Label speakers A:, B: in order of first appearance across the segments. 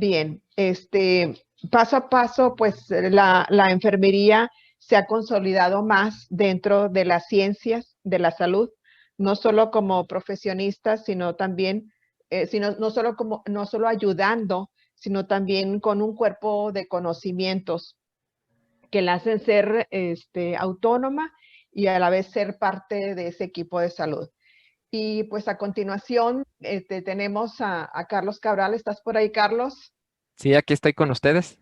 A: Bien, paso a paso, pues la enfermería se ha consolidado más dentro de las ciencias de la salud, no solo como profesionistas, sino también, no solo ayudando, sino también con un cuerpo de conocimientos que la hacen ser autónoma y a la vez ser parte de ese equipo de salud. Y pues a continuación tenemos a Carlos Cabral. ¿Estás por ahí, Carlos?
B: Sí, aquí estoy con ustedes.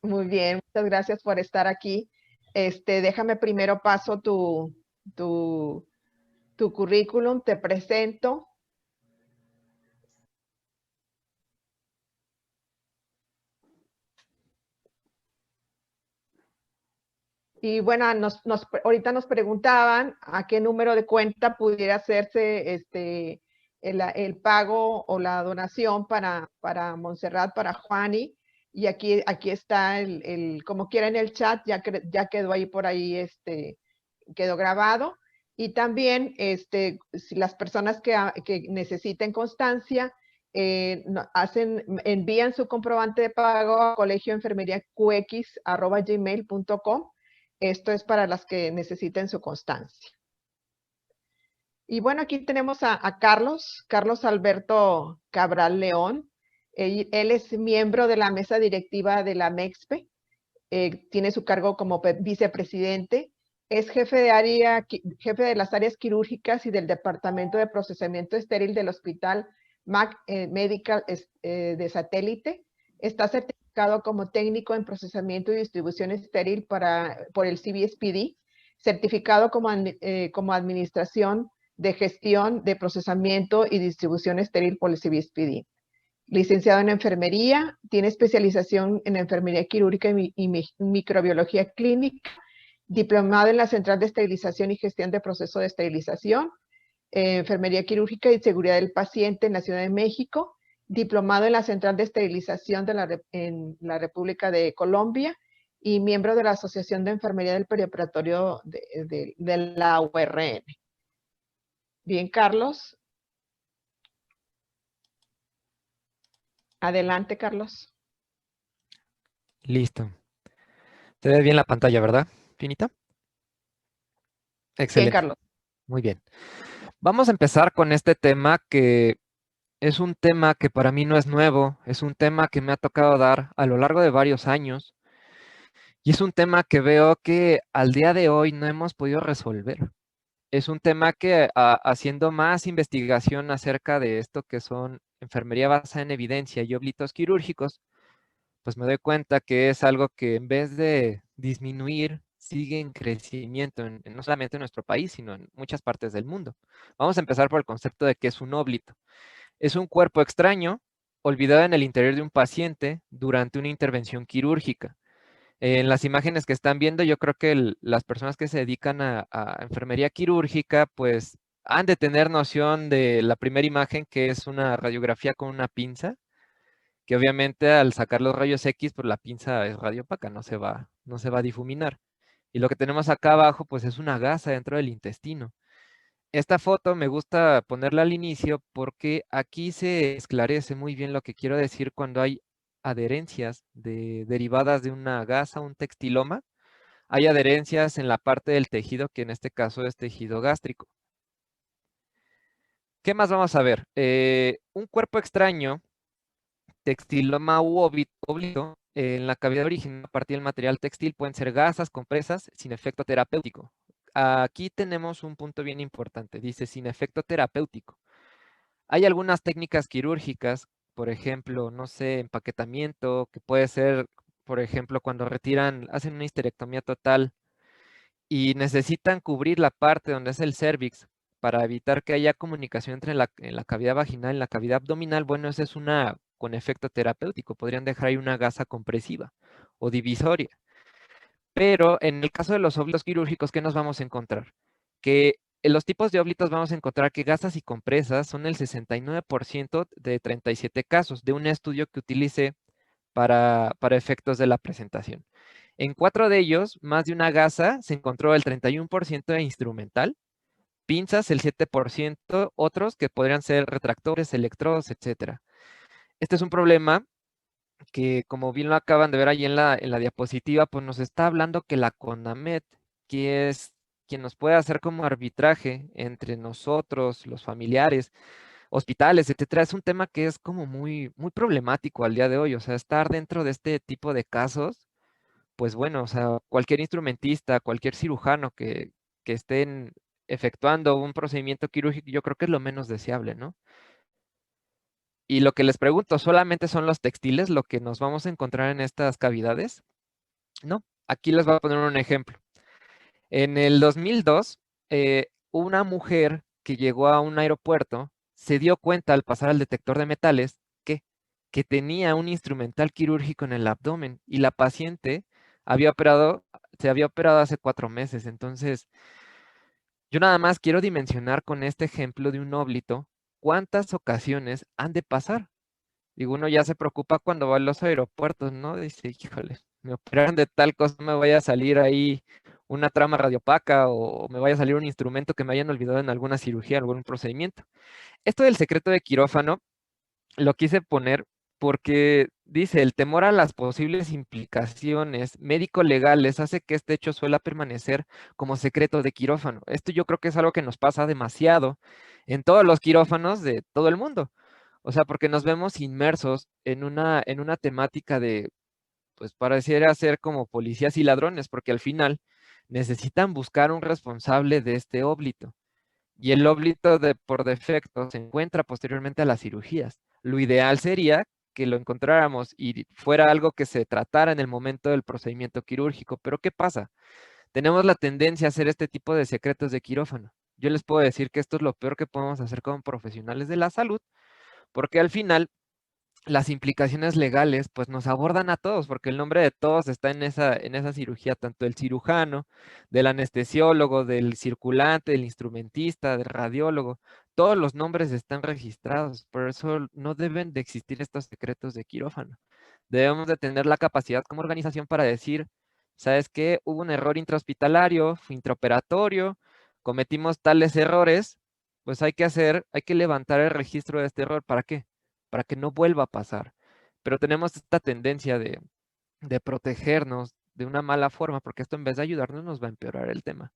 A: Muy bien, muchas gracias por estar aquí. Déjame primero paso tu, tu currículum, te presento. Y bueno, ahorita nos preguntaban a qué número de cuenta pudiera hacerse el pago o la donación para Montserrat, para Juani. Y aquí está como quiera en el chat, ya quedó ahí por ahí, quedó grabado. Y también si las personas que necesiten constancia, envían su comprobante de pago a colegioenfermeriaqx@gmail.com. Esto es para las que necesiten su constancia. Y bueno, aquí tenemos a Carlos Alberto Cabral León. Él es miembro de la mesa directiva de la MEXPE. Tiene su cargo como vicepresidente. Es jefe de las áreas quirúrgicas y del departamento de procesamiento estéril del Hospital Mac Medical de Satélite. Está certificado como técnico en procesamiento y distribución estéril por el CBSPD, certificado como administración de gestión de procesamiento y distribución estéril por el CBSPD. Licenciado en enfermería, tiene especialización en enfermería quirúrgica y microbiología clínica, diplomado en la Central de Esterilización y Gestión de Proceso de Esterilización, enfermería quirúrgica y seguridad del paciente en la Ciudad de México, diplomado en la Central de Esterilización en la República de Colombia y miembro de la Asociación de Enfermería del Perioperatorio de la URN. Bien, Carlos. Adelante, Carlos.
B: Listo. Se ve bien la pantalla, ¿verdad, Finita?
A: Bien,
B: Excelente.
A: Carlos.
B: Muy bien. Vamos a empezar con este tema que es un tema que para mí no es nuevo, es un tema que me ha tocado dar a lo largo de varios años y es un tema que veo que al día de hoy no hemos podido resolver. Es un tema que haciendo más investigación acerca de esto que son enfermería basada en evidencia y oblitos quirúrgicos, pues me doy cuenta que es algo que en vez de disminuir, sigue en crecimiento, no solamente en nuestro país, sino en muchas partes del mundo. Vamos a empezar por el concepto de qué es un óblito. Es un cuerpo extraño olvidado en el interior de un paciente durante una intervención quirúrgica. En las imágenes que están viendo, yo creo que las personas que se dedican a enfermería quirúrgica, pues han de tener noción de la primera imagen, que es una radiografía con una pinza, que obviamente al sacar los rayos X, pues la pinza es radiopáca, no se va a difuminar. Y lo que tenemos acá abajo, pues es una gasa dentro del intestino. Esta foto me gusta ponerla al inicio porque aquí se esclarece muy bien lo que quiero decir cuando hay adherencias derivadas de una gasa, un textiloma. Hay adherencias en la parte del tejido, que en este caso es tejido gástrico. ¿Qué más vamos a ver? Un cuerpo extraño, textiloma u óblito, en la cavidad original a partir del material textil pueden ser gasas, compresas, sin efecto terapéutico. Aquí tenemos un punto bien importante, dice sin efecto terapéutico. Hay algunas técnicas quirúrgicas, por ejemplo, no sé, empaquetamiento, que puede ser, por ejemplo, cuando hacen una histerectomía total y necesitan cubrir la parte donde es el cérvix para evitar que haya comunicación entre en la cavidad vaginal y la cavidad abdominal. Bueno, esa es una con efecto terapéutico. Podrían dejar ahí una gasa compresiva o divisoria. Pero en el caso de los óblitos quirúrgicos, ¿qué nos vamos a encontrar? Que en los tipos de óblitos vamos a encontrar que gasas y compresas son el 69% de 37 casos de un estudio que utilicé para efectos de la presentación. En 4 de ellos, más de una gasa, se encontró el 31% de instrumental, pinzas el 7%, otros que podrían ser retractores, electrodos, etc. Este es un problema que como bien lo acaban de ver ahí en la diapositiva, pues nos está hablando que la CONAMED, que es quien nos puede hacer como arbitraje entre nosotros, los familiares, hospitales, etcétera, es un tema que es como muy, muy problemático al día de hoy. O sea, estar dentro de este tipo de casos, pues bueno, o sea, cualquier instrumentista, cualquier cirujano que estén efectuando un procedimiento quirúrgico, yo creo que es lo menos deseable, ¿no? Y lo que les pregunto, ¿solamente son los textiles lo que nos vamos a encontrar en estas cavidades? No, aquí les voy a poner un ejemplo. En el 2002, una mujer que llegó a un aeropuerto se dio cuenta al pasar al detector de metales que tenía un instrumental quirúrgico en el abdomen y la paciente había operado, se había operado hace 4 meses. Entonces, yo nada más quiero dimensionar con este ejemplo de un óblito cuántas ocasiones han de pasar. Digo, uno ya se preocupa cuando va a los aeropuertos, ¿no? Dice, híjole, me operaron de tal cosa, me vaya a salir ahí una trama radiopaca o me vaya a salir un instrumento que me hayan olvidado en alguna cirugía, algún procedimiento. Esto del secreto de quirófano lo quise poner porque dice, el temor a las posibles implicaciones médico-legales hace que este hecho suela permanecer como secreto de quirófano. Esto yo creo que es algo que nos pasa demasiado en todos los quirófanos de todo el mundo. O sea, porque nos vemos inmersos en una temática de, pues pareciera ser como policías y ladrones, porque al final necesitan buscar un responsable de este óblito. Y el óblito de, por defecto se encuentra posteriormente a las cirugías. Lo ideal sería que lo encontráramos y fuera algo que se tratara en el momento del procedimiento quirúrgico. Pero ¿qué pasa? Tenemos la tendencia a hacer este tipo de secretos de quirófano. Yo les puedo decir que esto es lo peor que podemos hacer como profesionales de la salud, porque al final las implicaciones legales pues nos abordan a todos, porque el nombre de todos está en esa cirugía, tanto el cirujano, del anestesiólogo, del circulante, del instrumentista, del radiólogo, todos los nombres están registrados, por eso no deben de existir estos secretos de quirófano. Debemos de tener la capacidad como organización para decir, ¿sabes qué? Hubo un error intrahospitalario, intraoperatorio, cometimos tales errores, pues hay que levantar el registro de este error. ¿Para qué? Para que no vuelva a pasar. Pero tenemos esta tendencia de protegernos de una mala forma, porque esto en vez de ayudarnos nos va a empeorar el tema.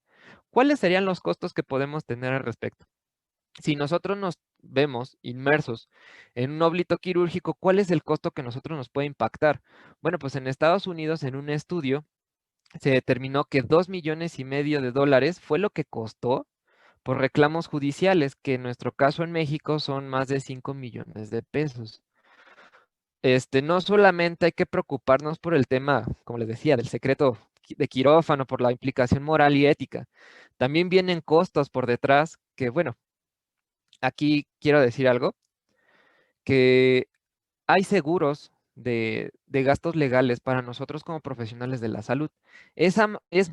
B: ¿Cuáles serían los costos que podemos tener al respecto? Si nosotros nos vemos inmersos en un óblito quirúrgico, ¿cuál es el costo que nosotros nos puede impactar? Bueno, pues en Estados Unidos, en un estudio, se determinó que 2,5 millones de dólares fue lo que costó por reclamos judiciales, que en nuestro caso en México son más de 5 millones de pesos. No solamente hay que preocuparnos por el tema, como les decía, del secreto de quirófano, por la implicación moral y ética. También vienen costos por detrás que, bueno, aquí quiero decir algo, que hay seguros de gastos legales para nosotros como profesionales de la salud. Es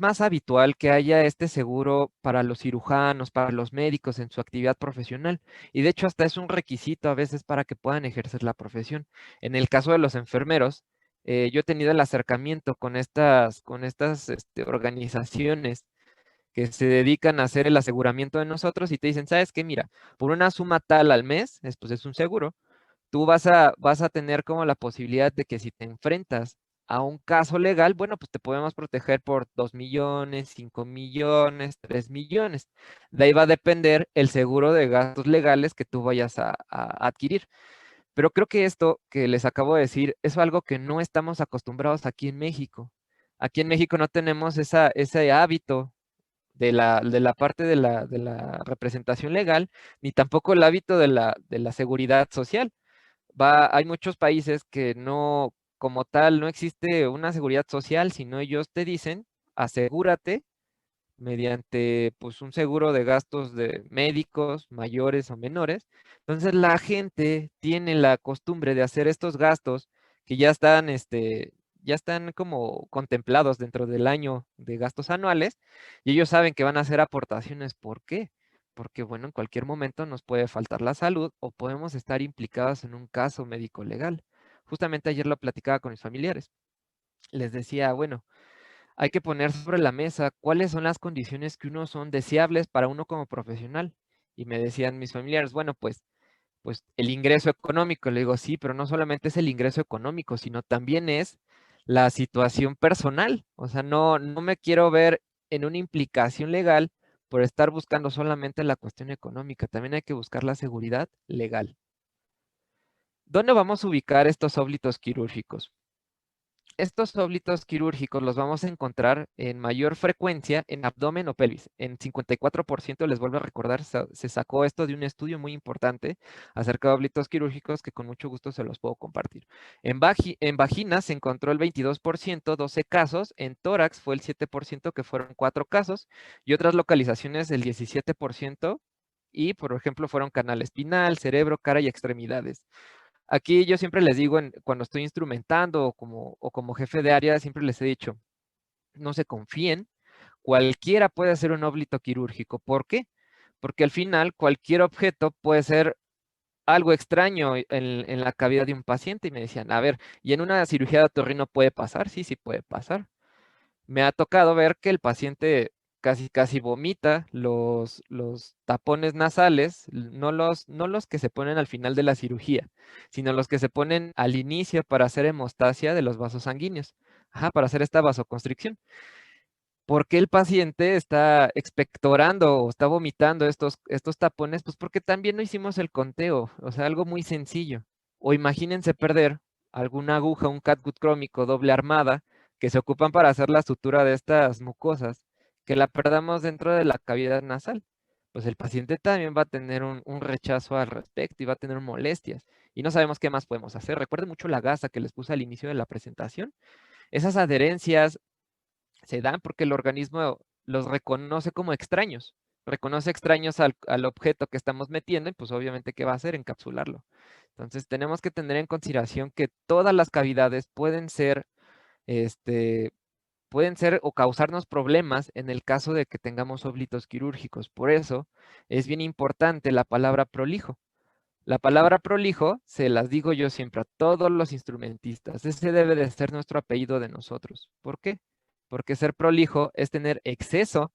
B: más habitual que haya este seguro para los cirujanos, para los médicos en su actividad profesional. Y de hecho hasta es un requisito a veces para que puedan ejercer la profesión. En el caso de los enfermeros, yo he tenido el acercamiento con estas organizaciones que se dedican a hacer el aseguramiento de nosotros y te dicen, ¿sabes qué? Mira, por una suma tal al mes, pues es un seguro, tú vas a tener como la posibilidad de que si te enfrentas a un caso legal, bueno, pues te podemos proteger por 2 millones, 5 millones, 3 millones. De ahí va a depender el seguro de gastos legales que tú vayas a adquirir. Pero creo que esto que les acabo de decir es algo que no estamos acostumbrados aquí en México. Aquí en México no tenemos ese hábito de la parte de la representación legal, ni tampoco el hábito de la seguridad social. Hay muchos países que no, como tal, no existe una seguridad social, sino ellos te dicen, asegúrate mediante pues un seguro de gastos de médicos mayores o menores. Entonces la gente tiene la costumbre de hacer estos gastos que ya están como contemplados dentro del año de gastos anuales y ellos saben que van a hacer aportaciones. ¿Por qué? Porque, bueno, en cualquier momento nos puede faltar la salud o podemos estar implicados en un caso médico legal. Justamente ayer lo platicaba con mis familiares. Les decía, bueno, hay que poner sobre la mesa cuáles son las condiciones que uno son deseables para uno como profesional. Y me decían mis familiares, bueno, pues pues el ingreso económico. Le digo, sí, pero no solamente es el ingreso económico, sino también es la situación personal. O sea, no me quiero ver en una implicación legal por estar buscando solamente la cuestión económica. También hay que buscar la seguridad legal. ¿Dónde vamos a ubicar estos óblitos quirúrgicos? Estos óblitos quirúrgicos los vamos a encontrar en mayor frecuencia en abdomen o pelvis. En 54% les vuelvo a recordar, se sacó esto de un estudio muy importante acerca de óblitos quirúrgicos que con mucho gusto se los puedo compartir. En vagina se encontró el 22%, 12 casos. En tórax fue el 7%, que fueron 4 casos. Y otras localizaciones el 17%. Y, por ejemplo, fueron canal espinal, cerebro, cara y extremidades. Aquí yo siempre les digo, cuando estoy instrumentando o como jefe de área, siempre les he dicho, no se confíen, cualquiera puede hacer un óblito quirúrgico. ¿Por qué? Porque al final cualquier objeto puede ser algo extraño en la cavidad de un paciente. Y me decían, a ver, ¿y en una cirugía de otorrino puede pasar? Sí, sí puede pasar. Me ha tocado ver que el paciente casi vomita los tapones nasales, no los que se ponen al final de la cirugía, sino los que se ponen al inicio para hacer hemostasia de los vasos sanguíneos. Ajá, para hacer esta vasoconstricción. ¿Por qué el paciente está expectorando o está vomitando estos tapones? Pues porque también no hicimos el conteo, o sea, algo muy sencillo. O imagínense perder alguna aguja, un catgut crómico doble armada, que se ocupan para hacer la sutura de estas mucosas, que la perdamos dentro de la cavidad nasal. Pues el paciente también va a tener un rechazo al respecto y va a tener molestias. Y no sabemos qué más podemos hacer. Recuerden mucho la gasa que les puse al inicio de la presentación. Esas adherencias se dan porque el organismo los reconoce como extraños. Reconoce extraños al objeto que estamos metiendo y pues obviamente ¿qué va a hacer? Encapsularlo. Entonces tenemos que tener en consideración que todas las cavidades este, pueden ser o causarnos problemas en el caso de que tengamos óblitos quirúrgicos. Por eso es bien importante la palabra prolijo. La palabra prolijo se las digo yo siempre a todos los instrumentistas. Ese debe de ser nuestro apellido de nosotros. ¿Por qué? Porque ser prolijo es tener exceso.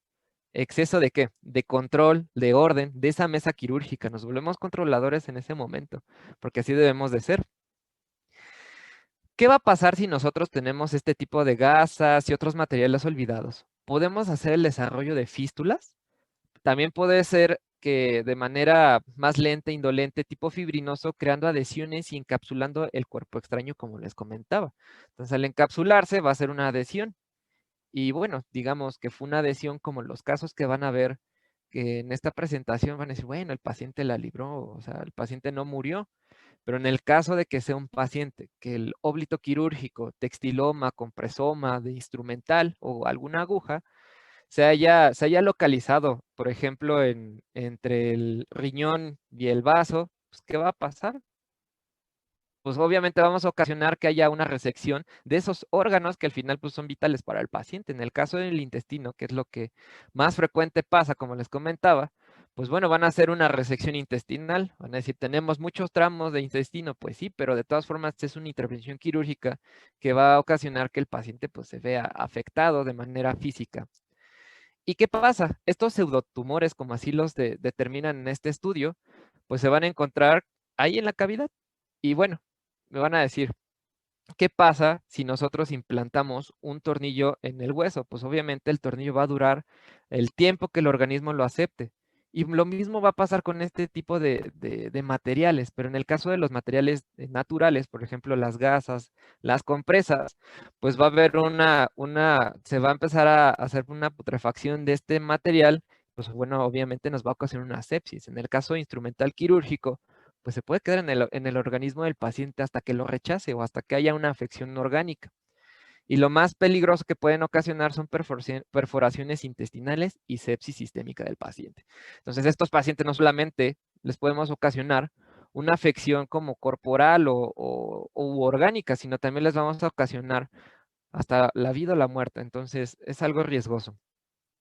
B: ¿Exceso de qué? De control, de orden, de esa mesa quirúrgica. Nos volvemos controladores en ese momento, porque así debemos de ser. ¿Qué va a pasar si nosotros tenemos este tipo de gasas y otros materiales olvidados? ¿Podemos hacer el desarrollo de fístulas? También puede ser que de manera más lenta, indolente, tipo fibrinoso, creando adhesiones y encapsulando el cuerpo extraño, como les comentaba. Entonces, al encapsularse va a ser una adhesión. Y bueno, digamos que fue una adhesión como los casos que van a ver que en esta presentación van a decir, bueno, el paciente la libró, o sea, el paciente no murió. Pero en el caso de que sea un paciente que el óblito quirúrgico, textiloma, compresoma, de instrumental o alguna aguja, se haya localizado, por ejemplo, entre el riñón y el vaso, pues, ¿qué va a pasar? Pues obviamente vamos a ocasionar que haya una resección de esos órganos que al final pues, son vitales para el paciente. En el caso del intestino, que es lo que más frecuente pasa, como les comentaba, pues bueno, van a hacer una resección intestinal. Van a decir, tenemos muchos tramos de intestino, pues sí, pero de todas formas es una intervención quirúrgica que va a ocasionar que el paciente pues se vea afectado de manera física. ¿Y qué pasa? Estos pseudotumores, como así los determinan en este estudio, pues se van a encontrar ahí en la cavidad. Y bueno, me van a decir, ¿qué pasa si nosotros implantamos un tornillo en el hueso? Pues obviamente el tornillo va a durar el tiempo que el organismo lo acepte. Y lo mismo va a pasar con este tipo de materiales, pero en el caso de los materiales naturales, por ejemplo, las gasas, las compresas, pues va a haber se va a empezar a hacer una putrefacción de este material, pues bueno, obviamente nos va a ocasionar una sepsis. En el caso instrumental quirúrgico, pues se puede quedar en el organismo del paciente hasta que lo rechace o hasta que haya una afección orgánica. Y lo más peligroso que pueden ocasionar son perforaciones intestinales y sepsis sistémica del paciente. Entonces, estos pacientes no solamente les podemos ocasionar una afección como corporal u orgánica, sino también les vamos a ocasionar hasta la vida o la muerte. Entonces, es algo riesgoso.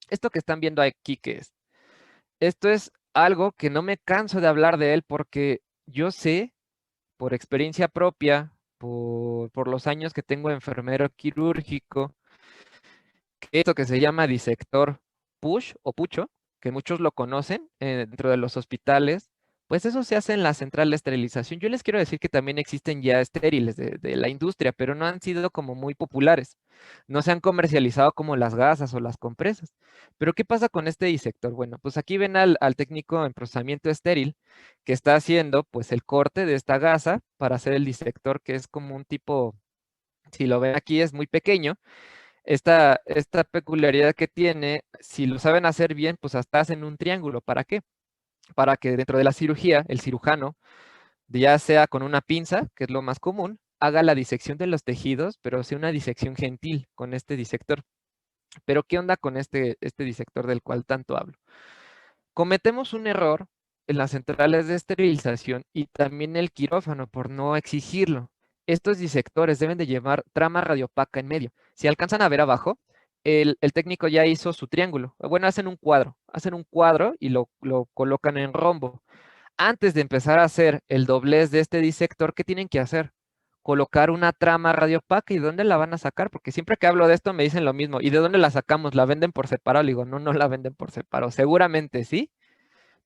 B: Esto que están viendo aquí, ¿qué es? Esto es algo que no me canso de hablar de él porque yo sé por experiencia propia, por los años que tengo de enfermero quirúrgico, que esto que se llama disector push o pucho, que muchos lo conocen dentro de los hospitales, Pues eso se hace en la central de esterilización. Yo les quiero decir que también existen ya estériles de la industria, pero no han sido como muy populares. No se han comercializado como las gasas o las compresas. Pero ¿qué pasa con este disector? Bueno, pues aquí ven al técnico en procesamiento estéril que está haciendo pues el corte de esta gasa para hacer el disector, que es como un tipo, si lo ven aquí, es muy pequeño. Esta peculiaridad que tiene, si lo saben hacer bien, pues hasta hacen un triángulo. ¿Para qué? Para que dentro de la cirugía, el cirujano, ya sea con una pinza, que es lo más común, haga la disección de los tejidos, pero sea una disección gentil con este disector. Pero ¿qué onda con este disector del cual tanto hablo? Cometemos un error en las centrales de esterilización y también el quirófano por no exigirlo. Estos disectores deben de llevar trama radiopaca en medio. Si alcanzan a ver abajo, el técnico ya hizo su triángulo. Bueno, hacen un cuadro y lo colocan en rombo. Antes de empezar a hacer el doblez de este disector, ¿qué tienen que hacer? Colocar una trama radiopaca. ¿Y dónde la van a sacar? Porque siempre que hablo de esto me dicen lo mismo. ¿Y de dónde la sacamos? ¿La venden por separado? Le digo, no, no la venden por separado. Seguramente sí,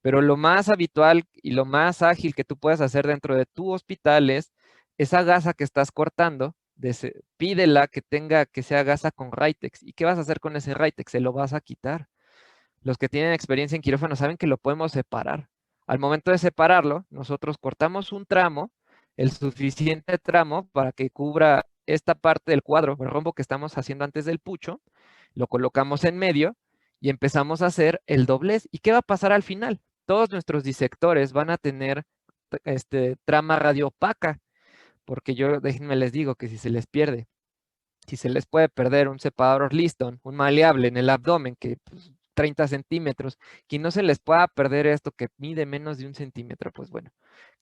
B: pero lo más habitual y lo más ágil que tú puedes hacer dentro de tu hospital es esa gasa que estás cortando, pídela que sea gasa con Ritex. ¿Y qué vas a hacer con ese Ritex? Se lo vas a quitar. Los que tienen experiencia en quirófano saben que lo podemos separar. Al momento de separarlo, nosotros cortamos un tramo, el suficiente tramo para que cubra esta parte del cuadro, el rombo que estamos haciendo antes del pucho, lo colocamos en medio y empezamos a hacer el doblez. ¿Y qué va a pasar al final? Todos nuestros disectores van a tener trama radiopaca, porque yo, déjenme les digo que si se les pierde, si se les puede perder un separador Liston, un maleable en el abdomen que pues, 30 centímetros, que no se les pueda perder esto que mide menos de 1 centímetro, pues bueno,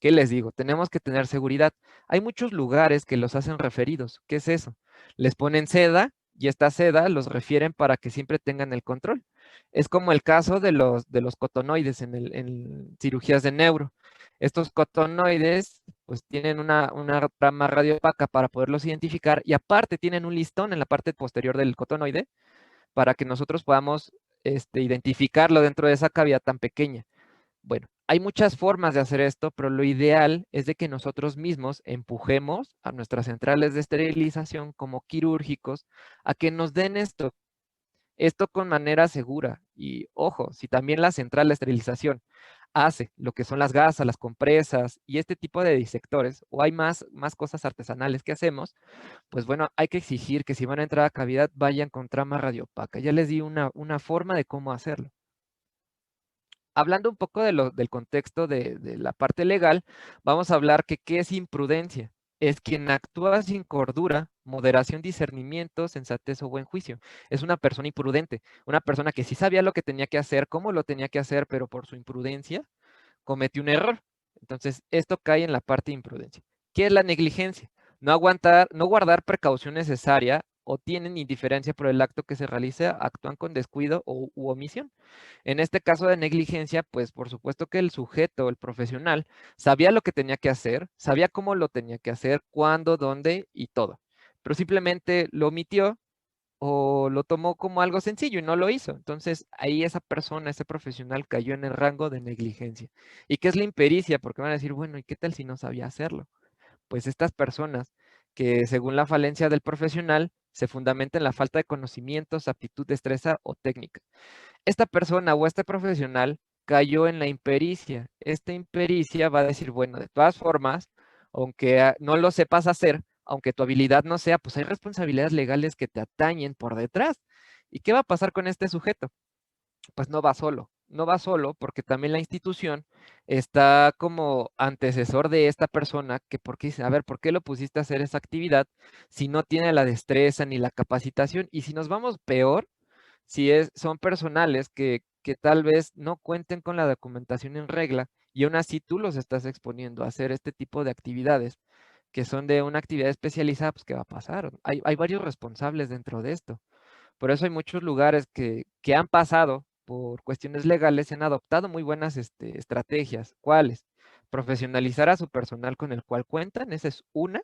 B: ¿qué les digo? Tenemos que tener seguridad. Hay muchos lugares que los hacen referidos. ¿Qué es eso? Les ponen seda y esta seda los refieren para que siempre tengan el control. Es como el caso de los cotonoides en cirugías de neuro. Estos cotonoides pues tienen una rama radiopaca para poderlos identificar y aparte tienen un listón en la parte posterior del cotonoide para que nosotros podamos identificarlo dentro de esa cavidad tan pequeña. Bueno, hay muchas formas de hacer esto, pero lo ideal es de que nosotros mismos empujemos a nuestras centrales de esterilización como quirúrgicos a que nos den esto con manera segura. Y ojo, si también la central de esterilización hace lo que son las gasas, las compresas y este tipo de disectores, o hay más cosas artesanales que hacemos, pues bueno, hay que exigir que si van a entrar a cavidad vayan con trama radiopaca. Ya les di una forma de cómo hacerlo. Hablando un poco del contexto de la parte legal, vamos a hablar que qué es imprudencia. Es quien actúa sin cordura, moderación, discernimiento, sensatez o buen juicio. Es una persona imprudente, una persona que sí sabía lo que tenía que hacer, cómo lo tenía que hacer, pero por su imprudencia cometió un error. Entonces, esto cae en la parte de imprudencia. ¿Qué es la negligencia? No aguantar, no guardar precaución necesaria o tienen indiferencia por el acto que se realiza, actúan con descuido u omisión. En este caso de negligencia, pues por supuesto que el sujeto, el profesional, sabía lo que tenía que hacer, sabía cómo lo tenía que hacer, cuándo, dónde y todo. Pero simplemente lo omitió o lo tomó como algo sencillo y no lo hizo. Entonces ahí esa persona, ese profesional cayó en el rango de negligencia. ¿Y qué es la impericia? Porque van a decir, bueno, ¿y qué tal si no sabía hacerlo? Pues estas personas que según la falencia del profesional se fundamenta en la falta de conocimientos, aptitud, destreza o técnica. Esta persona o este profesional cayó en la impericia. Esta impericia va a decir, bueno, de todas formas, aunque no lo sepas hacer, aunque tu habilidad no sea, pues hay responsabilidades legales que te atañen por detrás. ¿Y qué va a pasar con este sujeto? Pues no va solo. No va solo porque también la institución está como antecesor de esta persona que porque dice, a ver, ¿por qué lo pusiste a hacer esa actividad si no tiene la destreza ni la capacitación? Y si nos vamos peor, si son personales que tal vez no cuenten con la documentación en regla y aún así tú los estás exponiendo a hacer este tipo de actividades que son de una actividad especializada, pues ¿qué va a pasar? Hay varios responsables dentro de esto. Por eso hay muchos lugares que han pasado por cuestiones legales y han adoptado muy buenas estrategias. ¿Cuáles? Profesionalizar a su personal con el cual cuentan, esa es una,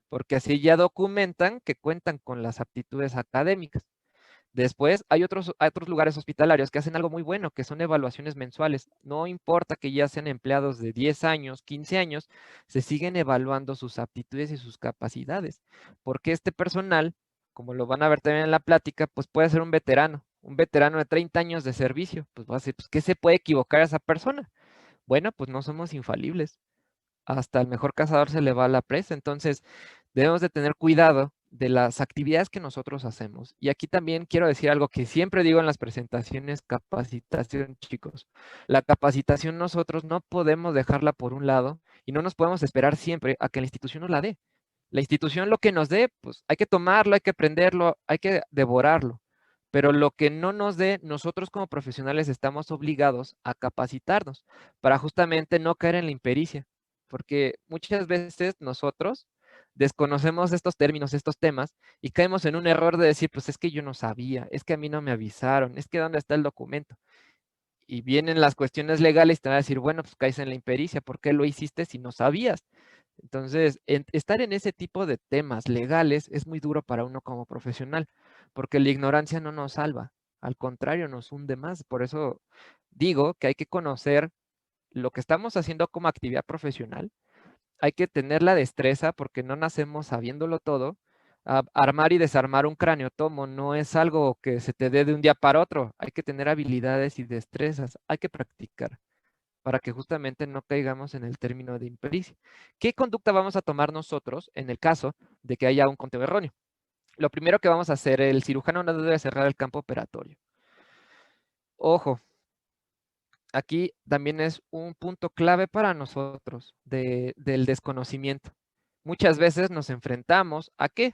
B: porque así ya documentan que cuentan con las aptitudes académicas. Después hay otros lugares hospitalarios que hacen algo muy bueno, que son evaluaciones mensuales. No importa que ya sean empleados de 10 años, 15 años, se siguen evaluando sus aptitudes y sus capacidades. Porque este personal, como lo van a ver también en la plática, pues puede ser un veterano de 30 años de servicio. Pues va a ser, pues, ¿qué se puede equivocar a esa persona? Bueno, pues no somos infalibles. Hasta el mejor cazador se le va la presa. Entonces, debemos de tener cuidado de las actividades que nosotros hacemos. Y aquí también quiero decir algo que siempre digo en las presentaciones: capacitación, chicos. La capacitación nosotros no podemos dejarla por un lado y no nos podemos esperar siempre a que la institución nos la dé. La institución lo que nos dé, pues hay que tomarlo, hay que aprenderlo, hay que devorarlo. Pero lo que no nos dé, nosotros como profesionales estamos obligados a capacitarnos para justamente no caer en la impericia. Porque muchas veces nosotros desconocemos estos términos, estos temas, y caemos en un error de decir, pues es que yo no sabía, es que a mí no me avisaron, es que ¿dónde está el documento? Y vienen las cuestiones legales y te van a decir, bueno, pues caes en la impericia, ¿por qué lo hiciste si no sabías? Entonces, estar en ese tipo de temas legales es muy duro para uno como profesional, porque la ignorancia no nos salva, al contrario, nos hunde más. Por eso digo que hay que conocer lo que estamos haciendo como actividad profesional. Hay que tener la destreza porque no nacemos sabiéndolo todo. Armar y desarmar un craneotomo no es algo que se te dé de un día para otro. Hay que tener habilidades y destrezas. Hay que practicar para que justamente no caigamos en el término de impericia. ¿Qué conducta vamos a tomar nosotros en el caso de que haya un conteo erróneo? Lo primero que vamos a hacer, el cirujano no debe cerrar el campo operatorio. Ojo, aquí también es un punto clave para nosotros del desconocimiento. Muchas veces nos enfrentamos ¿a qué?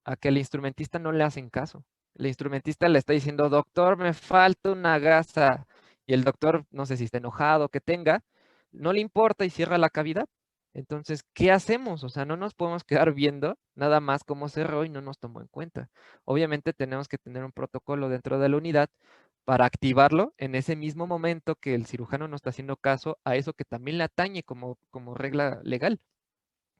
B: A que al instrumentista no le hacen caso. El instrumentista le está diciendo, doctor, me falta una gasa. Y el doctor, no sé si está enojado, que tenga, no le importa y cierra la cavidad. Entonces, ¿qué hacemos? O sea, no nos podemos quedar viendo nada más cómo cerró y no nos tomó en cuenta. Obviamente tenemos que tener un protocolo dentro de la unidad para activarlo en ese mismo momento que el cirujano no está haciendo caso a eso que también le atañe como regla legal.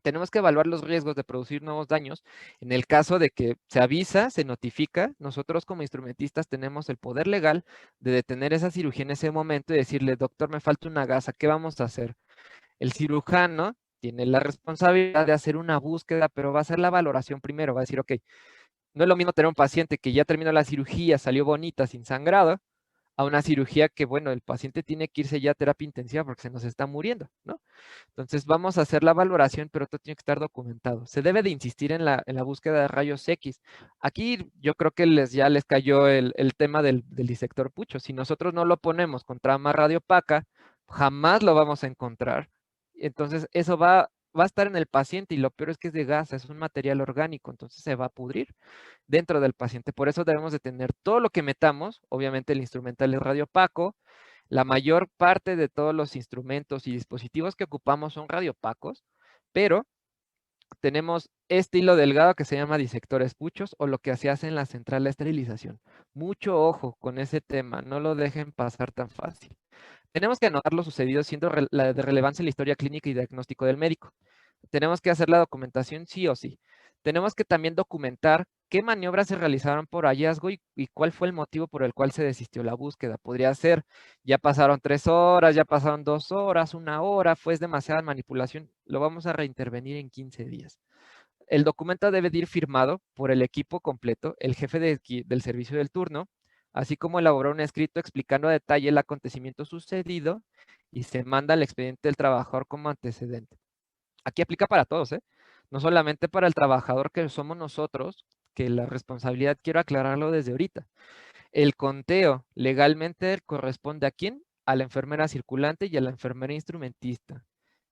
B: Tenemos que evaluar los riesgos de producir nuevos daños. En el caso de que se avisa, se notifica, nosotros como instrumentistas tenemos el poder legal de detener esa cirugía en ese momento y decirle, doctor, me falta una gasa, ¿qué vamos a hacer? El cirujano tiene la responsabilidad de hacer una búsqueda, pero va a hacer la valoración primero, va a decir, ok, no es lo mismo tener un paciente que ya terminó la cirugía, salió bonita, sin sangrado, a una cirugía que, bueno, el paciente tiene que irse ya a terapia intensiva porque se nos está muriendo, ¿no? Entonces vamos a hacer la valoración, pero todo tiene que estar documentado. Se debe de insistir en la búsqueda de rayos X. Aquí yo creo que ya les cayó el tema del disector pucho. Si nosotros no lo ponemos con trama radiopaca, jamás lo vamos a encontrar. Entonces eso va a estar en el paciente y lo peor es que es de gasa, es un material orgánico, entonces se va a pudrir dentro del paciente. Por eso debemos de tener todo lo que metamos, obviamente el instrumental es radiopaco, la mayor parte de todos los instrumentos y dispositivos que ocupamos son radiopacos, pero tenemos este hilo delgado que se llama disectores puchos o lo que se hace en la central de esterilización. Mucho ojo con ese tema, no lo dejen pasar tan fácil. Tenemos que anotar lo sucedido siendo de relevancia en la historia clínica y diagnóstico del médico. Tenemos que hacer la documentación sí o sí. Tenemos que también documentar qué maniobras se realizaron por hallazgo y cuál fue el motivo por el cual se desistió la búsqueda. Podría ser, ya pasaron 3 horas, ya pasaron 2 horas, 1 hora, fue demasiada manipulación. Lo vamos a reintervenir en 15 días. El documento debe de ir firmado por el equipo completo, el jefe del servicio del turno, así como elaborar un escrito explicando a detalle el acontecimiento sucedido y se manda al expediente del trabajador como antecedente. Aquí aplica para todos, ¿eh? No solamente para el trabajador que somos nosotros, que la responsabilidad, quiero aclararlo desde ahorita. El conteo legalmente corresponde ¿a quién? A la enfermera circulante y a la enfermera instrumentista.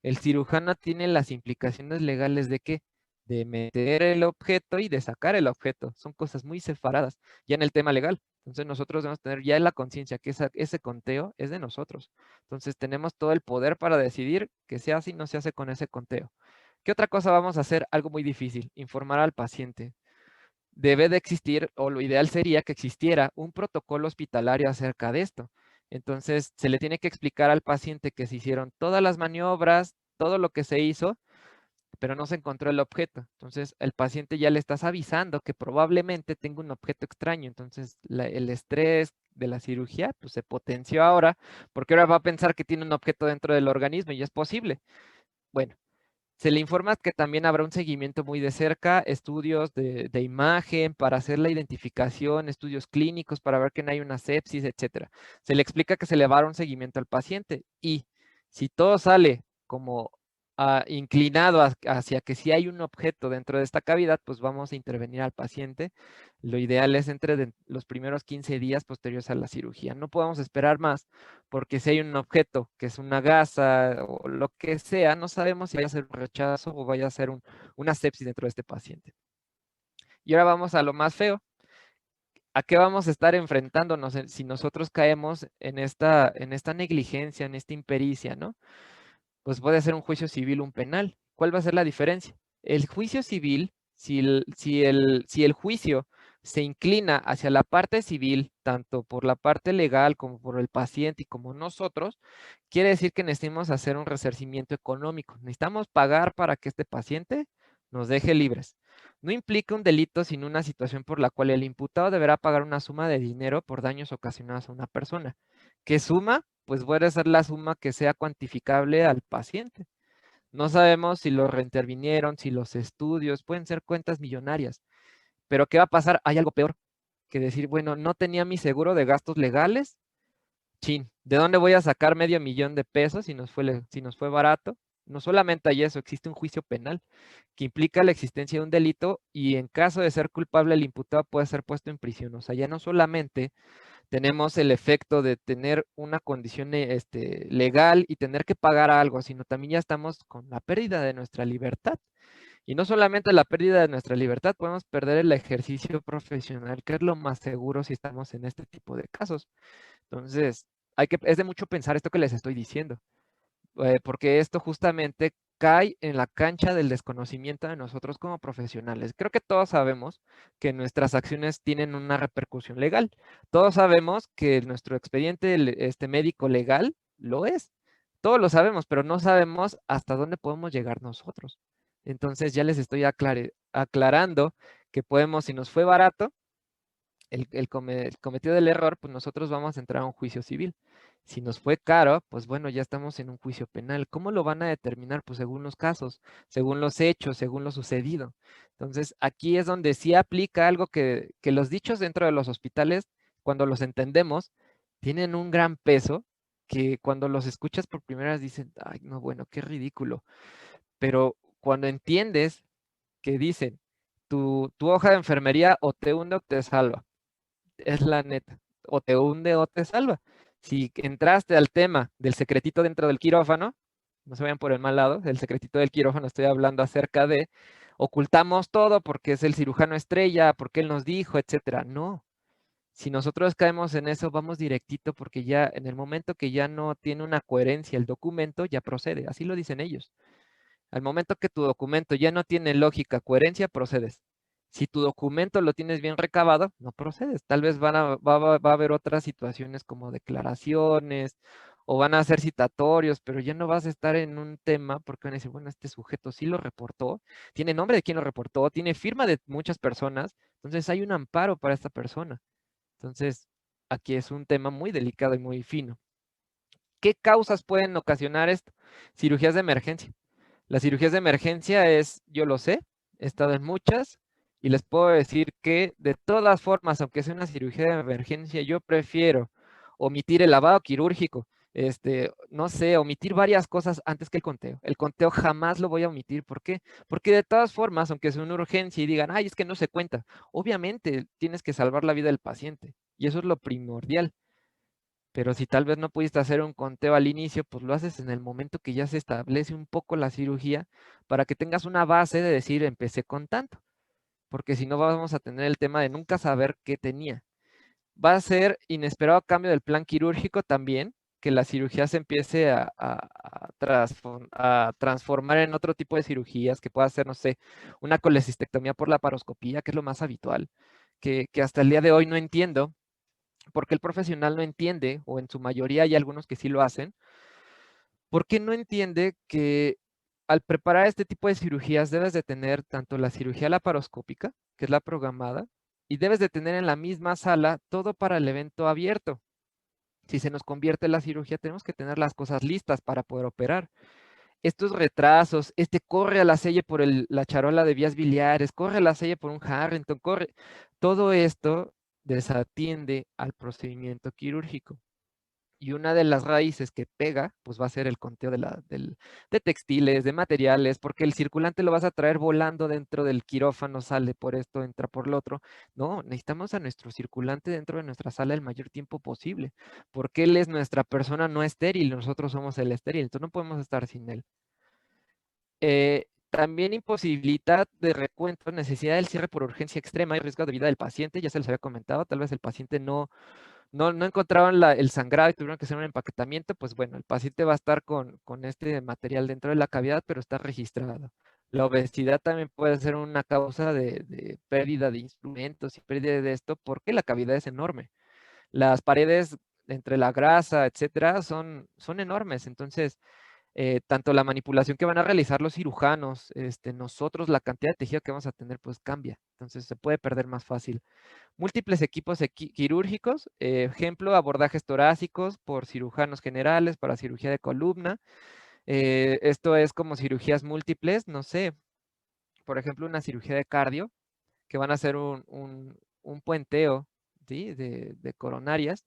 B: El cirujano tiene las implicaciones legales de qué? De meter el objeto y de sacar el objeto. Son cosas muy separadas ya en el tema legal. Entonces nosotros debemos tener ya en la conciencia que ese conteo es de nosotros. Entonces tenemos todo el poder para decidir qué se hace y no se hace con ese conteo. ¿Qué otra cosa vamos a hacer? Algo muy difícil, informar al paciente. Debe de existir, o lo ideal sería que existiera un protocolo hospitalario acerca de esto. Entonces, se le tiene que explicar al paciente que se hicieron todas las maniobras, todo lo que se hizo, pero no se encontró el objeto. Entonces, el paciente ya le estás avisando que probablemente tenga un objeto extraño. Entonces, el estrés de la cirugía pues, se potenció ahora, porque ahora va a pensar que tiene un objeto dentro del organismo y es posible. Bueno, se le informa que también habrá un seguimiento muy de cerca, estudios de imagen para hacer la identificación, estudios clínicos para ver que no hay una sepsis, etcétera. Se le explica que se le va a dar un seguimiento al paciente y si todo sale como inclinado hacia que si hay un objeto dentro de esta cavidad, pues vamos a intervenir al paciente. Lo ideal es entre los primeros 15 días posteriores a la cirugía. No podemos esperar más porque si hay un objeto que es una gasa o lo que sea, no sabemos si vaya a ser un rechazo o vaya a ser una sepsis dentro de este paciente. Y ahora vamos a lo más feo. ¿A qué vamos a estar enfrentándonos si nosotros caemos en esta negligencia, en esta impericia, ¿no? Pues puede ser un juicio civil o un penal. ¿Cuál va a ser la diferencia? El juicio civil, si el juicio se inclina hacia la parte civil, tanto por la parte legal como por el paciente y como nosotros, quiere decir que necesitamos hacer un resarcimiento económico. Necesitamos pagar para que este paciente nos deje libres. No implica un delito, sino una situación por la cual el imputado deberá pagar una suma de dinero por daños ocasionados a una persona. ¿Qué suma? Pues puede ser la suma que sea cuantificable al paciente. No sabemos si lo reintervinieron, si los estudios, pueden ser cuentas millonarias. Pero ¿qué va a pasar? Hay algo peor que decir, bueno, no tenía mi seguro de gastos legales. Chin, ¿de dónde voy a sacar $500,000 si nos fue barato? No solamente hay eso, existe un juicio penal que implica la existencia de un delito y en caso de ser culpable el imputado puede ser puesto en prisión. O sea, ya no solamente tenemos el efecto de tener una condición legal y tener que pagar algo, sino también ya estamos con la pérdida de nuestra libertad. Y no solamente la pérdida de nuestra libertad, podemos perder el ejercicio profesional, que es lo más seguro si estamos en este tipo de casos. Entonces, es de mucho pensar esto que les estoy diciendo, porque esto justamente cae en la cancha del desconocimiento de nosotros como profesionales. Creo que todos sabemos que nuestras acciones tienen una repercusión legal. Todos sabemos que nuestro expediente médico legal lo es. Todos lo sabemos, pero no sabemos hasta dónde podemos llegar nosotros. Entonces ya les estoy aclarando que podemos, si nos fue barato, el cometido del error, pues nosotros vamos a entrar a un juicio civil. Si nos fue caro, pues bueno, ya estamos en un juicio penal. ¿Cómo lo van a determinar? Pues según los casos, según los hechos, según lo sucedido. Entonces, aquí es donde sí aplica algo que los dichos dentro de los hospitales, cuando los entendemos, tienen un gran peso, que cuando los escuchas por primera vez dicen, ay, no, bueno, qué ridículo. Pero cuando entiendes que dicen, tu hoja de enfermería o te hunde o te salva, es la neta. O te hunde o te salva. Si entraste al tema del secretito dentro del quirófano, no se vayan por el mal lado, el secretito del quirófano estoy hablando acerca de ocultamos todo porque es el cirujano estrella, porque él nos dijo, etcétera. No. Si nosotros caemos en eso, vamos directito porque ya en el momento que ya no tiene una coherencia el documento, ya procede. Así lo dicen ellos. Al momento que tu documento ya no tiene lógica, coherencia, procedes. Si tu documento lo tienes bien recabado, no procedes. Tal vez va a haber otras situaciones como declaraciones o van a ser citatorios, pero ya no vas a estar en un tema porque van a decir, bueno, este sujeto sí lo reportó, tiene nombre de quien lo reportó, tiene firma de muchas personas, entonces hay un amparo para esta persona. Entonces, aquí es un tema muy delicado y muy fino. ¿Qué causas pueden ocasionar esto? Cirugías de emergencia. Las cirugías de emergencia yo lo sé, he estado en muchas y les puedo decir que de todas formas, aunque sea una cirugía de emergencia, yo prefiero omitir el lavado quirúrgico, no sé, omitir varias cosas antes que el conteo. El conteo jamás lo voy a omitir. ¿Por qué? Porque de todas formas, aunque sea una urgencia y digan, ay, es que no se cuenta, obviamente tienes que salvar la vida del paciente y eso es lo primordial. Pero si tal vez no pudiste hacer un conteo al inicio, pues lo haces en el momento que ya se establece un poco la cirugía para que tengas una base de decir, empecé con tanto. Porque si no vamos a tener el tema de nunca saber qué tenía. Va a ser inesperado cambio del plan quirúrgico también, que la cirugía se empiece a transformar en otro tipo de cirugías, que pueda ser, no sé, una colecistectomía por la paroscopía, que es lo más habitual, que hasta el día de hoy no entiendo porque el profesional no entiende, o en su mayoría hay algunos que sí lo hacen, ¿por qué no entiende que al preparar este tipo de cirugías debes de tener tanto la cirugía laparoscópica, que es la programada, y debes de tener en la misma sala todo para el evento abierto. Si se nos convierte la cirugía, tenemos que tener las cosas listas para poder operar. Estos retrasos, corre a la selle por la charola de vías biliares, corre a la selle por un Harrington, corre. Todo esto desatiende al procedimiento quirúrgico. Y una de las raíces que pega, pues va a ser el conteo de textiles, de materiales, porque el circulante lo vas a traer volando dentro del quirófano, sale por esto, entra por lo otro. No, necesitamos a nuestro circulante dentro de nuestra sala el mayor tiempo posible, porque él es nuestra persona no estéril, nosotros somos el estéril, entonces no podemos estar sin él. También imposibilidad de recuento, necesidad del cierre por urgencia extrema y riesgo de vida del paciente, ya se les había comentado, tal vez el paciente no encontraban el sangrado y tuvieron que hacer un empaquetamiento, pues bueno, el paciente va a estar con este material dentro de la cavidad, pero está registrado. La obesidad también puede ser una causa de pérdida de instrumentos y pérdida de esto porque la cavidad es enorme. Las paredes entre la grasa, etcétera, son enormes. Entonces, tanto la manipulación que van a realizar los cirujanos, nosotros, la cantidad de tejido que vamos a tener, pues cambia. Entonces, se puede perder más fácil. Múltiples equipos quirúrgicos, ejemplo, abordajes torácicos por cirujanos generales para cirugía de columna. Esto es como cirugías múltiples, no sé, por ejemplo, una cirugía de cardio, que van a hacer un puenteo, ¿sí? de coronarias.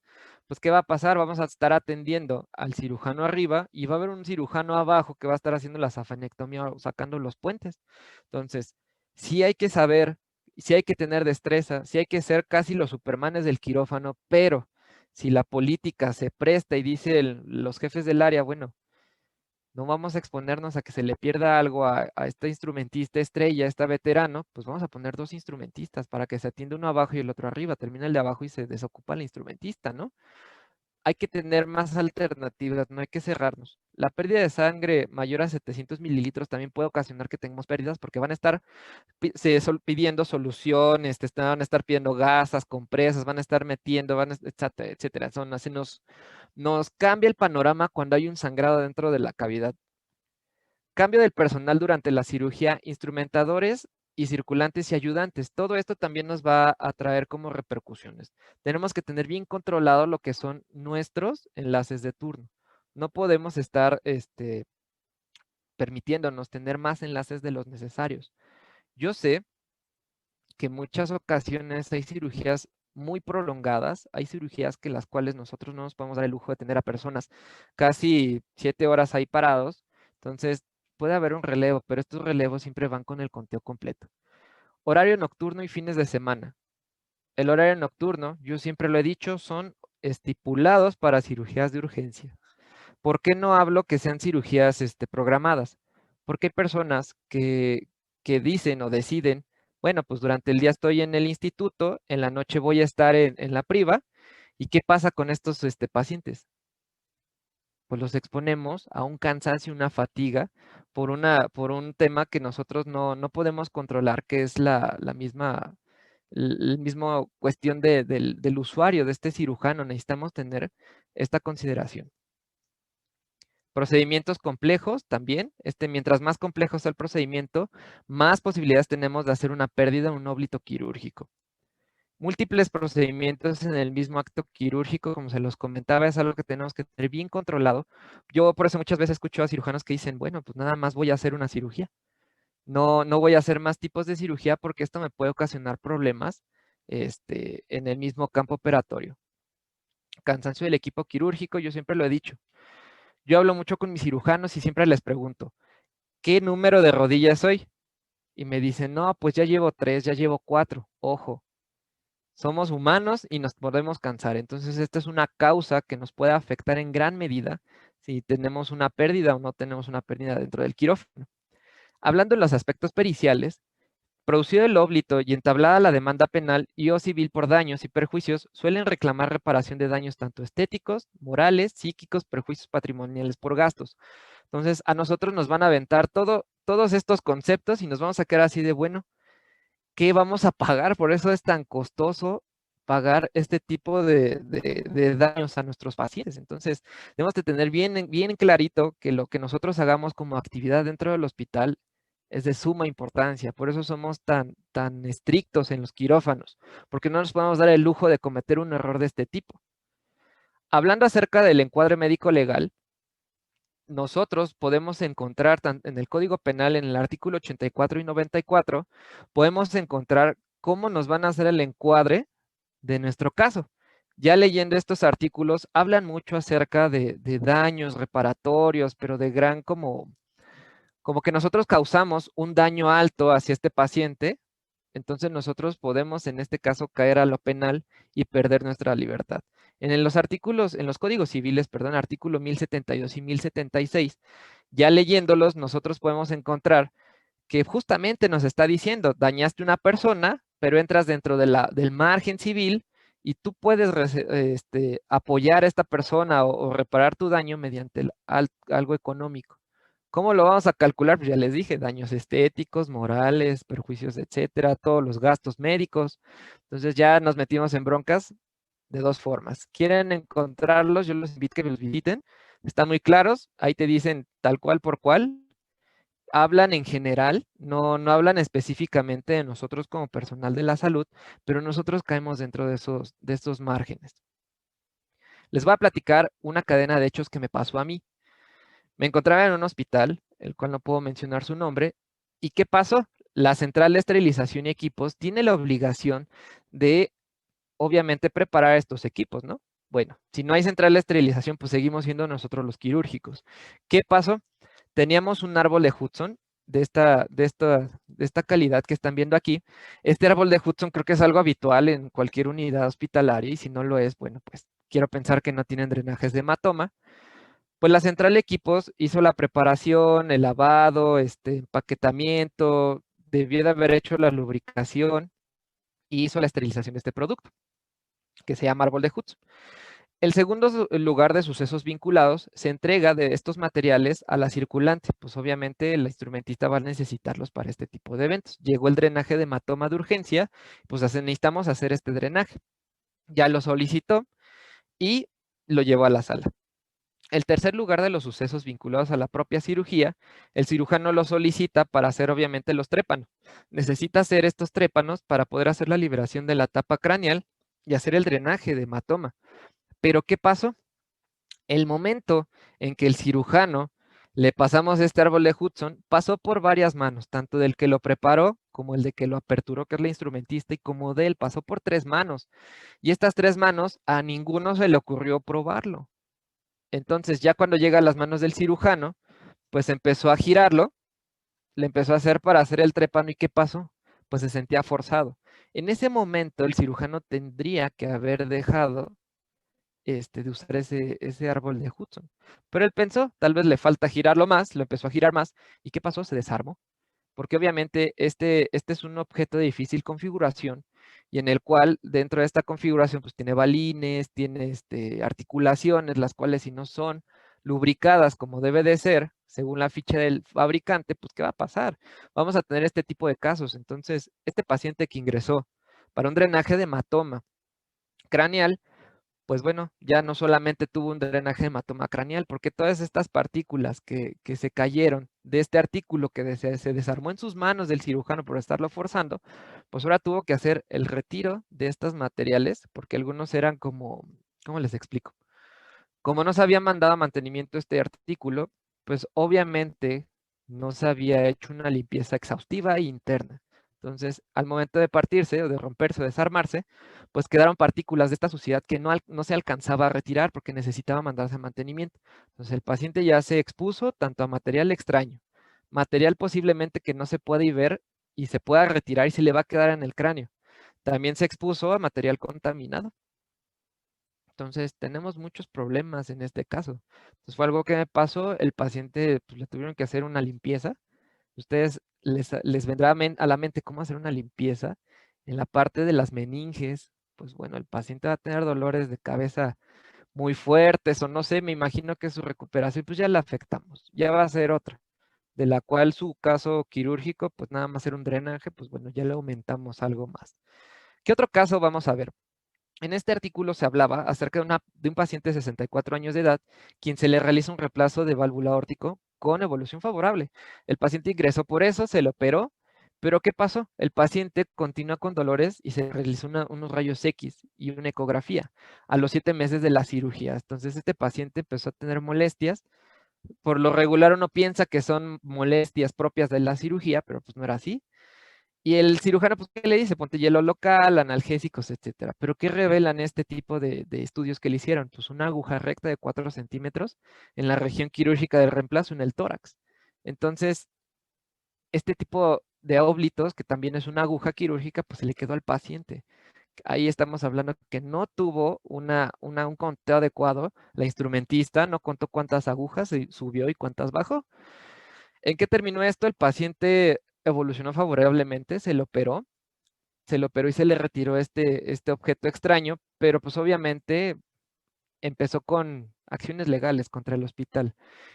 B: Pues, ¿qué va a pasar? Vamos a estar atendiendo al cirujano arriba y va a haber un cirujano abajo que va a estar haciendo la safanectomía o sacando los puentes. Entonces, sí hay que saber, sí hay que tener destreza, sí hay que ser casi los supermanes del quirófano, pero si la política se presta y dice los jefes del área, bueno, no vamos a exponernos a que se le pierda algo a este instrumentista estrella, a este veterano, pues vamos a poner dos instrumentistas para que se atienda uno abajo y el otro arriba. Termina el de abajo y se desocupa el instrumentista, ¿no? Hay que tener más alternativas, no hay que cerrarnos. La pérdida de sangre mayor a 700 mililitros también puede ocasionar que tengamos pérdidas porque van a estar pidiendo soluciones, van a estar pidiendo gasas, compresas, van a estar metiendo, etcétera, etcétera. Nos cambia el panorama cuando hay un sangrado dentro de la cavidad. Cambio del personal durante la cirugía, instrumentadores y circulantes y ayudantes. Todo esto también nos va a traer como repercusiones. Tenemos que tener bien controlado lo que son nuestros enlaces de turno. No podemos estar permitiéndonos tener más enlaces de los necesarios. Yo sé que en muchas ocasiones hay cirugías muy prolongadas, hay cirugías que las cuales nosotros no nos podemos dar el lujo de tener a personas casi 7 horas ahí parados, entonces puede haber un relevo, pero estos relevos siempre van con el conteo completo. Horario nocturno y fines de semana. El horario nocturno, yo siempre lo he dicho, son estipulados para cirugías de urgencia. ¿Por qué no hablo que sean cirugías programadas? Porque hay personas que dicen o deciden, bueno, pues durante el día estoy en el instituto, en la noche voy a estar en la priva, ¿y qué pasa con estos pacientes? Pues los exponemos a un cansancio, una fatiga, por un tema que nosotros no podemos controlar, que es la misma, el mismo cuestión del usuario, de este cirujano. Necesitamos tener esta consideración. Procedimientos complejos también. Mientras más complejo sea el procedimiento, más posibilidades tenemos de hacer una pérdida, un óblito quirúrgico. Múltiples procedimientos en el mismo acto quirúrgico, como se los comentaba, es algo que tenemos que tener bien controlado. Yo por eso muchas veces escucho a cirujanos que dicen, bueno, pues nada más voy a hacer una cirugía. No voy a hacer más tipos de cirugía porque esto me puede ocasionar problemas en el mismo campo operatorio. Cansancio del equipo quirúrgico, yo siempre lo he dicho. Yo hablo mucho con mis cirujanos y siempre les pregunto, ¿qué número de rodillas soy? Y me dicen, no, pues ya llevo 3, ya llevo 4. Ojo, somos humanos y nos podemos cansar. Entonces, esta es una causa que nos puede afectar en gran medida si tenemos una pérdida o no tenemos una pérdida dentro del quirófano. Hablando de los aspectos periciales, producido el óblito y entablada la demanda penal y o civil por daños y perjuicios, suelen reclamar reparación de daños tanto estéticos, morales, psíquicos, perjuicios patrimoniales por gastos. Entonces, a nosotros nos van a aventar todos estos conceptos y nos vamos a quedar así de, bueno, ¿qué vamos a pagar? Por eso es tan costoso pagar este tipo de daños a nuestros pacientes. Entonces, debemos de tener bien clarito que lo que nosotros hagamos como actividad dentro del hospital es de suma importancia. Por eso somos tan estrictos en los quirófanos, porque no nos podemos dar el lujo de cometer un error de este tipo. Hablando acerca del encuadre médico legal, nosotros podemos encontrar en el Código Penal, en el artículo 84 y 94, podemos encontrar cómo nos van a hacer el encuadre de nuestro caso. Ya leyendo estos artículos, hablan mucho acerca de daños reparatorios, pero de gran como que nosotros causamos un daño alto hacia este paciente, entonces nosotros podemos en este caso caer a lo penal y perder nuestra libertad. Los artículos, en los códigos civiles, perdón, artículo 1072 y 1076, ya leyéndolos, nosotros podemos encontrar que justamente nos está diciendo, dañaste a una persona, pero entras dentro del margen civil y tú puedes apoyar a esta persona o reparar tu daño mediante algo económico. ¿Cómo lo vamos a calcular? Pues ya les dije, daños estéticos, morales, perjuicios, etcétera, todos los gastos médicos. Entonces ya nos metimos en broncas de dos formas. ¿Quieren encontrarlos? Yo los invito a que los visiten. Están muy claros. Ahí te dicen tal cual por cual. Hablan en general, no hablan específicamente de nosotros como personal de la salud, pero nosotros caemos dentro de esos márgenes. Les voy a platicar una cadena de hechos que me pasó a mí. Me encontraba en un hospital, el cual no puedo mencionar su nombre. ¿Y qué pasó? La central de esterilización y equipos tiene la obligación de, obviamente, preparar estos equipos, ¿no? Bueno, si no hay central de esterilización, pues seguimos siendo nosotros los quirúrgicos. ¿Qué pasó? Teníamos un árbol de Hudson de esta calidad que están viendo aquí. Este árbol de Hudson creo que es algo habitual en cualquier unidad hospitalaria y si no lo es, bueno, pues quiero pensar que no tienen drenajes de hematoma. Pues la central de equipos hizo la preparación, el lavado, empaquetamiento, debió de haber hecho la lubricación y hizo la esterilización de este producto, que se llama árbol de Hudson. El segundo lugar de sucesos vinculados se entrega de estos materiales a la circulante, pues obviamente el instrumentista va a necesitarlos para este tipo de eventos. Llegó el drenaje de hematoma de urgencia, pues necesitamos hacer este drenaje. Ya lo solicitó y lo llevó a la sala. El tercer lugar de los sucesos vinculados a la propia cirugía, el cirujano lo solicita para hacer obviamente los trépanos. Necesita hacer estos trépanos para poder hacer la liberación de la tapa craneal y hacer el drenaje de hematoma. Pero ¿qué pasó? El momento en que el cirujano le pasamos este árbol de Hudson, pasó por varias manos, tanto del que lo preparó como el de que lo aperturó, que es la instrumentista, y como de él, pasó por tres manos. Y estas tres manos, a ninguno se le ocurrió probarlo. Entonces, ya cuando llega a las manos del cirujano, pues empezó a girarlo, le empezó a hacer para hacer el trépano, ¿y qué pasó? Pues se sentía forzado. En ese momento, el cirujano tendría que haber dejado de usar ese árbol de Hudson. Pero él pensó, tal vez le falta girarlo más, lo empezó a girar más. ¿Y qué pasó? Se desarmó. Porque obviamente este es un objeto de difícil configuración y en el cual dentro de esta configuración pues tiene balines, tiene articulaciones, las cuales si no son lubricadas como debe de ser, según la ficha del fabricante, pues ¿qué va a pasar? Vamos a tener este tipo de casos. Entonces, este paciente que ingresó para un drenaje de hematoma craneal, pues bueno, ya no solamente tuvo un drenaje hematomacraneal, porque todas estas partículas que se cayeron de este artículo que se desarmó en sus manos del cirujano por estarlo forzando, pues ahora tuvo que hacer el retiro de estos materiales, porque algunos eran como, ¿cómo les explico? Como no se había mandado a mantenimiento este artículo, pues obviamente no se había hecho una limpieza exhaustiva e interna. Entonces, al momento de partirse o de romperse o desarmarse, pues quedaron partículas de esta suciedad que no se alcanzaba a retirar porque necesitaba mandarse a mantenimiento. Entonces, el paciente ya se expuso tanto a material extraño, material posiblemente que no se puede ver y se pueda retirar y se le va a quedar en el cráneo. También se expuso a material contaminado. Entonces, tenemos muchos problemas en este caso. Entonces, fue algo que me pasó, el paciente pues, le tuvieron que hacer una limpieza. Ustedes les vendrá a la mente cómo hacer una limpieza en la parte de las meninges. Pues bueno, el paciente va a tener dolores de cabeza muy fuertes o no sé, me imagino que su recuperación pues ya la afectamos. Ya va a ser otra, de la cual su caso quirúrgico pues nada más era un drenaje, pues bueno, ya le aumentamos algo más. ¿Qué otro caso vamos a ver? En este artículo se hablaba acerca de un paciente de 64 años de edad, quien se le realiza un reemplazo de válvula aórtico con evolución favorable. El paciente ingresó por eso, se le operó, pero ¿qué pasó? El paciente continúa con dolores y se realizó unos rayos X y una ecografía a los 7 meses de la cirugía. Entonces este paciente empezó a tener molestias. Por lo regular uno piensa que son molestias propias de la cirugía, pero pues no era así. Y el cirujano, pues, ¿qué le dice? Ponte hielo local, analgésicos, etcétera. Pero ¿qué revelan este tipo de estudios que le hicieron? Pues una aguja recta de 4 centímetros en la región quirúrgica del reemplazo, en el tórax. Entonces, este tipo de óblitos, que también es una aguja quirúrgica, pues se le quedó al paciente. Ahí estamos hablando que no tuvo un conteo adecuado. La instrumentista no contó cuántas agujas subió y cuántas bajó. ¿En qué terminó esto? El paciente evolucionó favorablemente, se lo operó y se le retiró este objeto extraño, pero pues obviamente empezó con acciones legales contra el hospital.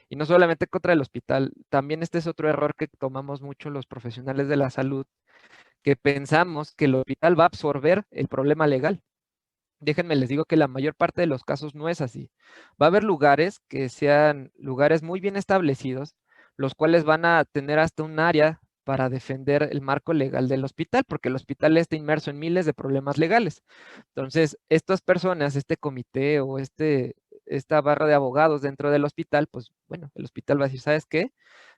B: Y no solamente contra el hospital, también este es otro error que tomamos mucho los profesionales de la salud, que pensamos que el hospital va a absorber el problema legal. Déjenme les digo que la mayor parte de los casos no es así. Va a haber lugares que sean lugares muy bien establecidos, los cuales van a tener hasta un área para defender el marco legal del hospital, porque el hospital está inmerso en miles de problemas legales. Entonces, estas personas, este comité o esta barra de abogados dentro del hospital, pues bueno, el hospital va a decir, ¿sabes qué?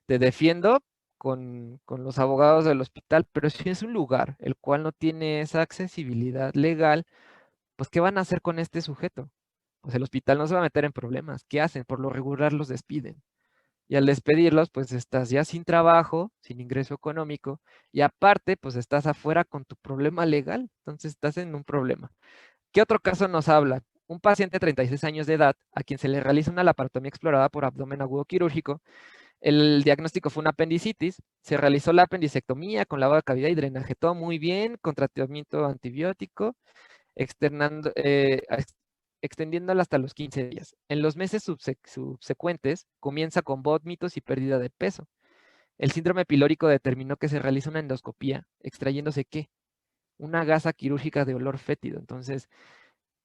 B: Te defiendo con los abogados del hospital, pero si es un lugar el cual no tiene esa accesibilidad legal, pues ¿qué van a hacer con este sujeto? Pues el hospital no se va a meter en problemas. ¿Qué hacen? Por lo regular los despiden. Y al despedirlos, pues estás ya sin trabajo, sin ingreso económico, y aparte, pues estás afuera con tu problema legal. Entonces estás en un problema. ¿Qué otro caso nos habla? Un paciente de 36 años de edad a quien se le realiza una laparotomía explorada por abdomen agudo quirúrgico. El diagnóstico fue una apendicitis. Se realizó la apendicectomía con lavado de cavidad y drenaje. Todo muy bien, con tratamiento antibiótico externando, extendiéndola hasta los 15 días. En los meses subsecuentes comienza con vómitos y pérdida de peso. El síndrome pilórico determinó que se realiza una endoscopía, extrayéndose ¿qué? Una gasa quirúrgica de olor fétido. Entonces,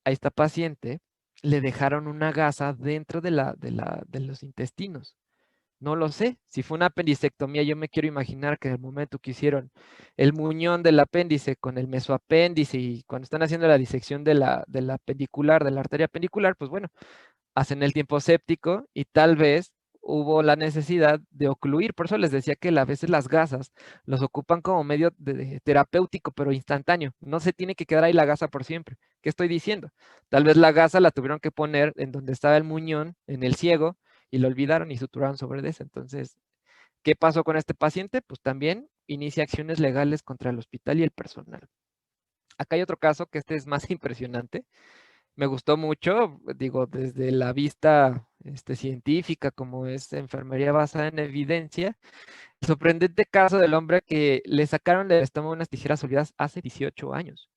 B: a esta paciente le dejaron una gasa dentro de los intestinos. No lo sé. Si fue una apendicectomía, yo me quiero imaginar que en el momento que hicieron el muñón del apéndice con el mesoapéndice y cuando están haciendo la disección de la pendicular, de la arteria pendicular, pues bueno, hacen el tiempo séptico y tal vez hubo la necesidad de ocluir. Por eso les decía que a veces las gasas los ocupan como medio terapéutico, pero instantáneo. No se tiene que quedar ahí la gasa por siempre. ¿Qué estoy diciendo? Tal vez la gasa la tuvieron que poner en donde estaba el muñón, en el ciego, y lo olvidaron y suturaron sobre eso. Entonces, ¿qué pasó con este paciente? Pues también inicia acciones legales contra el hospital y el personal. Acá hay otro caso que este es más impresionante. Me gustó mucho, digo, desde la vista científica, como es enfermería basada en evidencia. El sorprendente caso del hombre que le sacaron del estómago unas tijeras olvidadas hace 18 años.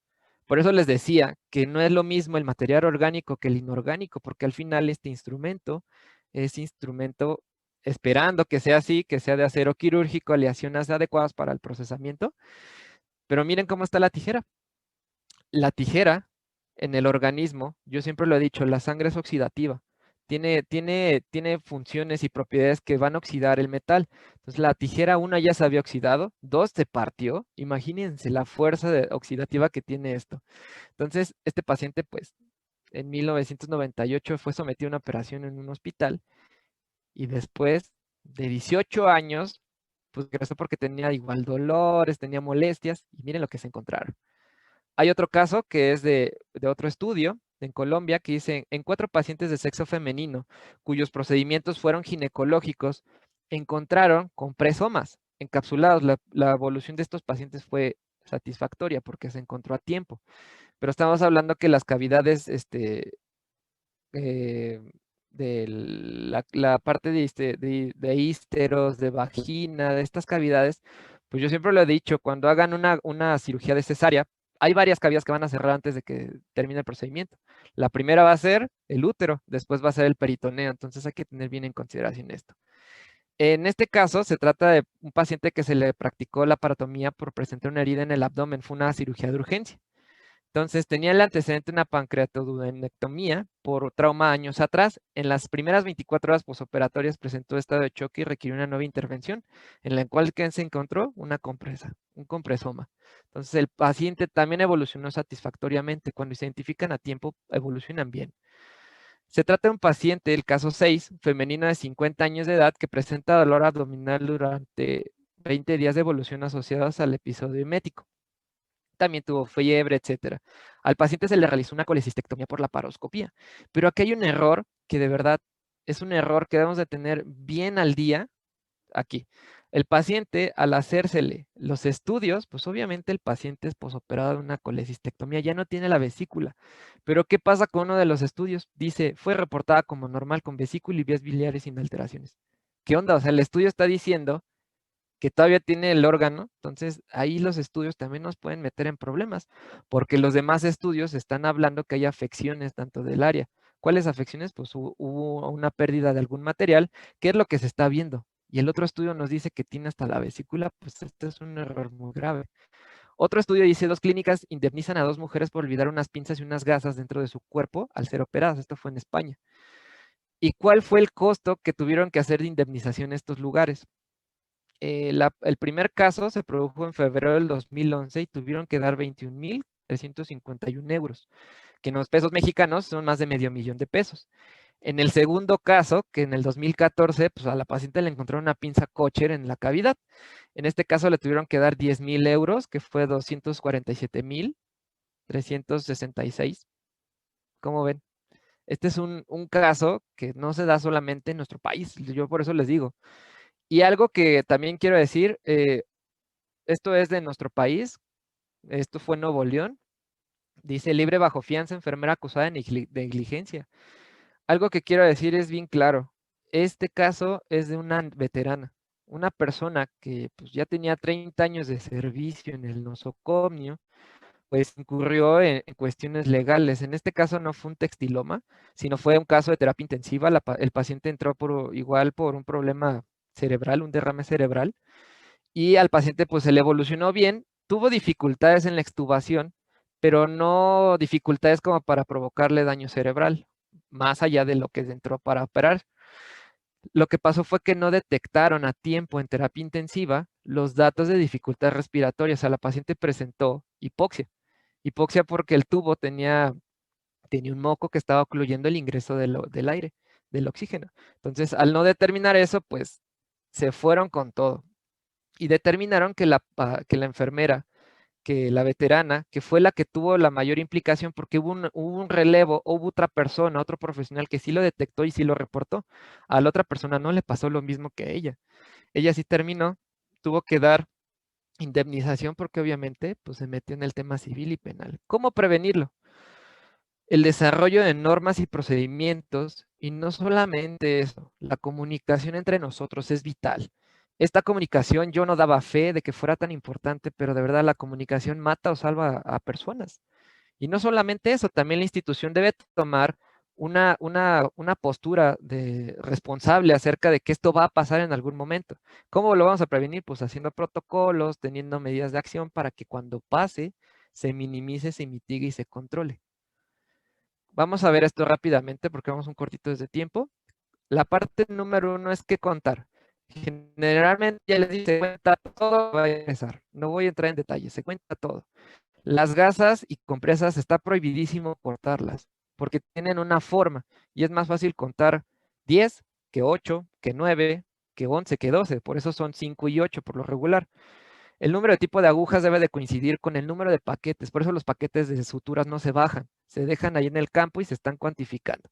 B: Por eso les decía que no es lo mismo el material orgánico que el inorgánico, porque al final este instrumento es instrumento, esperando que sea así, que sea de acero quirúrgico, aleaciones adecuadas para el procesamiento. Pero miren cómo está la tijera. La tijera en el organismo, yo siempre lo he dicho, la sangre es oxidativa. Tiene funciones y propiedades que van a oxidar el metal. Entonces la tijera, una, ya se había oxidado, dos, se partió. Imagínense la fuerza oxidativa que tiene esto. Entonces, este paciente, pues, en 1998 fue sometido a una operación en un hospital y después de 18 años, pues regresó porque tenía igual dolores, tenía molestias y miren lo que se encontraron. Hay otro caso que es de otro estudio en Colombia que dice, en 4 pacientes de sexo femenino cuyos procedimientos fueron ginecológicos, encontraron compresomas encapsulados. La evolución de estos pacientes fue satisfactoria porque se encontró a tiempo. Pero estamos hablando que las cavidades eh, de la parte de ísteros, de vagina, de estas cavidades, pues yo siempre lo he dicho, cuando hagan una cirugía de cesárea, hay varias cavidades que van a cerrar antes de que termine el procedimiento. La primera va a ser el útero, después va a ser el peritoneo, entonces hay que tener bien en consideración esto. En este caso, se trata de un paciente que se le practicó la paratomía por presentar una herida en el abdomen, fue una cirugía de urgencia. Entonces, tenía el antecedente de una pancreatoduodenectomía por trauma años atrás. En las primeras 24 horas posoperatorias presentó estado de choque y requirió una nueva intervención, en la cual ¿qué se encontró? Una compresa, un compresoma. Entonces, el paciente también evolucionó satisfactoriamente. Cuando se identifican a tiempo, evolucionan bien. Se trata de un paciente, el caso 6, femenino de 50 años de edad, que presenta dolor abdominal durante 20 días de evolución asociados al episodio emético. También tuvo fiebre, etcétera. Al paciente se le realizó una colecistectomía por la paroscopía. Pero aquí hay un error que de verdad es un error que debemos de tener bien al día aquí. El paciente, al hacérsele los estudios, pues obviamente el paciente es posoperado de una colecistectomía, ya no tiene la vesícula. Pero ¿qué pasa con uno de los estudios? Dice, fue reportada como normal con vesícula y vías biliares sin alteraciones. ¿Qué onda? O sea, el estudio está diciendo que todavía tiene el órgano, entonces ahí los estudios también nos pueden meter en problemas, porque los demás estudios están hablando que hay afecciones tanto del área. ¿Cuáles afecciones? Pues hubo una pérdida de algún material, ¿qué es lo que se está viendo? Y el otro estudio nos dice que tiene hasta la vesícula, pues este es un error muy grave. Otro estudio dice, dos clínicas indemnizan a dos mujeres por olvidar unas pinzas y unas gasas dentro de su cuerpo al ser operadas. Esto fue en España. ¿Y cuál fue el costo que tuvieron que hacer de indemnización estos lugares? El primer caso se produjo en febrero del 2011 y tuvieron que dar 21,351 euros, que en los pesos mexicanos son más de medio millón de pesos. En el segundo caso, que en el 2014, pues a la paciente le encontraron una pinza Kocher en la cavidad. En este caso le tuvieron que dar 10,000 euros, que fue 247,366. ¿Cómo ven? Este es un caso que no se da solamente en nuestro país. Yo por eso les digo. Y algo que también quiero decir, esto es de nuestro país, esto fue en Nuevo León, dice libre bajo fianza, enfermera acusada de negligencia. Algo que quiero decir es bien claro, este caso es de una veterana, una persona que pues, ya tenía 30 años de servicio en el nosocomio, pues incurrió en cuestiones legales. En este caso no fue un textiloma, sino fue un caso de terapia intensiva. El paciente entró igual por un problema cerebral, un derrame cerebral, y al paciente pues se le evolucionó bien, tuvo dificultades en la extubación, pero no dificultades como para provocarle daño cerebral, más allá de lo que entró para operar. Lo que pasó fue que no detectaron a tiempo en terapia intensiva los datos de dificultad respiratoria, o sea, la paciente presentó hipoxia. Hipoxia porque el tubo tenía un moco que estaba ocluyendo el ingreso del aire, del oxígeno. Entonces, al no determinar eso, pues se fueron con todo y determinaron que la enfermera, que la veterana, que fue la que tuvo la mayor implicación porque hubo un relevo, hubo otra persona, otro profesional que sí lo detectó y sí lo reportó. A la otra persona no le pasó lo mismo que a ella. Ella sí terminó, tuvo que dar indemnización porque obviamente pues, se metió en el tema civil y penal. ¿Cómo prevenirlo? El desarrollo de normas y procedimientos, y no solamente eso, la comunicación entre nosotros es vital. Esta comunicación yo no daba fe de que fuera tan importante, pero de verdad la comunicación mata o salva a personas. Y no solamente eso, también la institución debe tomar una postura responsable acerca de que esto va a pasar en algún momento. ¿Cómo lo vamos a prevenir? Pues haciendo protocolos, teniendo medidas de acción para que cuando pase se minimice, se mitigue y se controle. Vamos a ver esto rápidamente porque vamos un cortito desde tiempo. La parte número 1 es qué contar. Generalmente ya les dice, se cuenta todo, va a empezar. No voy a entrar en detalles, se cuenta todo. Las gasas y compresas está prohibidísimo cortarlas porque tienen una forma y es más fácil contar 10 que 8, que 9, que 11, que 12. Por eso son 5 y 8 por lo regular. El número de tipo de agujas debe de coincidir con el número de paquetes, por eso los paquetes de suturas no se bajan, se dejan ahí en el campo y se están cuantificando.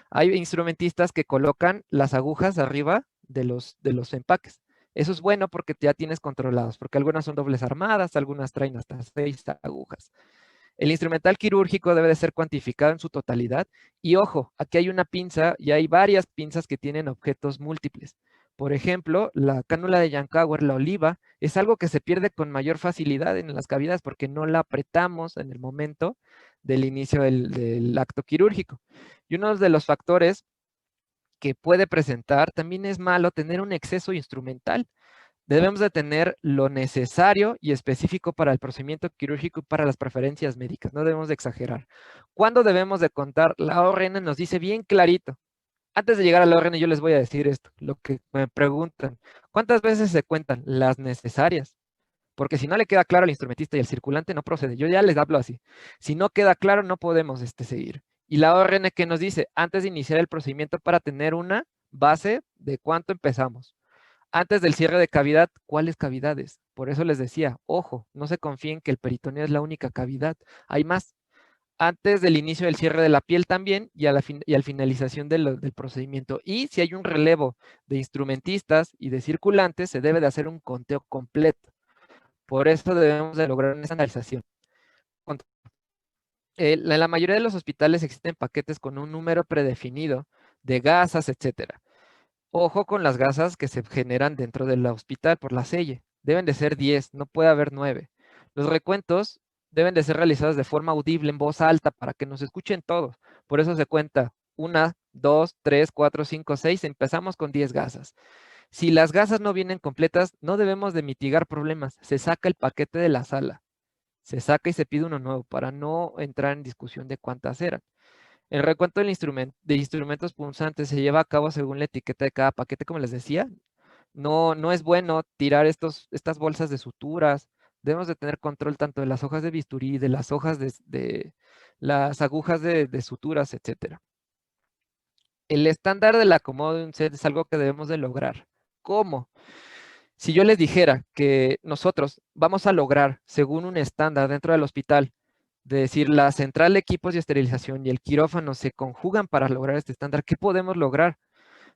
B: Hay instrumentistas que colocan las agujas arriba de los empaques. Eso es bueno porque ya tienes controlados, porque algunas son dobles armadas, algunas traen hasta 6 agujas. El instrumental quirúrgico debe de ser cuantificado en su totalidad. Y ojo, aquí hay una pinza y hay varias pinzas que tienen objetos múltiples. Por ejemplo, la cánula de Yankauer, la oliva, es algo que se pierde con mayor facilidad en las cavidades porque no la apretamos en el momento del inicio del acto quirúrgico. Y uno de los factores que puede presentar también es malo tener un exceso instrumental. Debemos de tener lo necesario y específico para el procedimiento quirúrgico y para las preferencias médicas. No debemos de exagerar. ¿Cuándo debemos de contar? La ORN nos dice bien clarito. Antes de llegar a la ORN yo les voy a decir esto, lo que me preguntan. ¿Cuántas veces se cuentan? Las necesarias. Porque si no le queda claro al instrumentista y al circulante, no procede. Yo ya les hablo así. Si no queda claro, no podemos seguir. Y la ORN que nos dice, antes de iniciar el procedimiento para tener una base de cuánto empezamos. Antes del cierre de cavidad, ¿cuáles cavidades? Por eso les decía, ojo, no se confíen que el peritoneo es la única cavidad. Hay más. Antes del inicio del cierre de la piel también y y al finalización del procedimiento. Y si hay un relevo de instrumentistas y de circulantes, se debe de hacer un conteo completo. Por eso debemos de lograr una estandarización. En la mayoría de los hospitales existen paquetes con un número predefinido de gasas, etcétera. Ojo con las gasas que se generan dentro del hospital por la selle. Deben de ser 10, no puede haber 9. Los recuentos deben de ser realizados de forma audible en voz alta para que nos escuchen todos. Por eso se cuenta 1, 2, 3, 4, 5, 6. Empezamos con 10 gasas. Si las gasas no vienen completas, no debemos de mitigar problemas. Se saca el paquete de la sala. Se saca y se pide uno nuevo para no entrar en discusión de cuántas eran. El recuento de instrumentos punzantes se lleva a cabo según la etiqueta de cada paquete, como les decía. No es bueno tirar estas bolsas de suturas. Debemos de tener control tanto de las hojas de bisturí, de las hojas de las agujas de suturas, etcétera. El estándar del acomodo de un set es algo que debemos de lograr. ¿Cómo? Si yo les dijera que nosotros vamos a lograr, según un estándar dentro del hospital, de decir la central de equipos y esterilización y el quirófano se conjugan para lograr este estándar, ¿qué podemos lograr?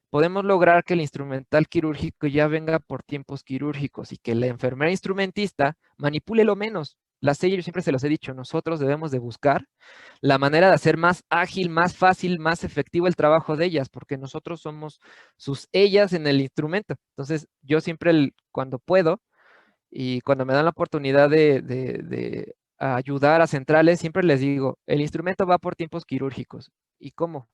B: Podemos lograr que el instrumental quirúrgico ya venga por tiempos quirúrgicos y que la enfermera instrumentista manipule lo menos. La sella, yo siempre se los he dicho, nosotros debemos de buscar la manera de hacer más ágil, más fácil, más efectivo el trabajo de ellas, porque nosotros somos sus ellas en el instrumento. Entonces, yo siempre, cuando puedo y cuando me dan la oportunidad de ayudar a centrales, siempre les digo, el instrumento va por tiempos quirúrgicos. ¿Y cómo?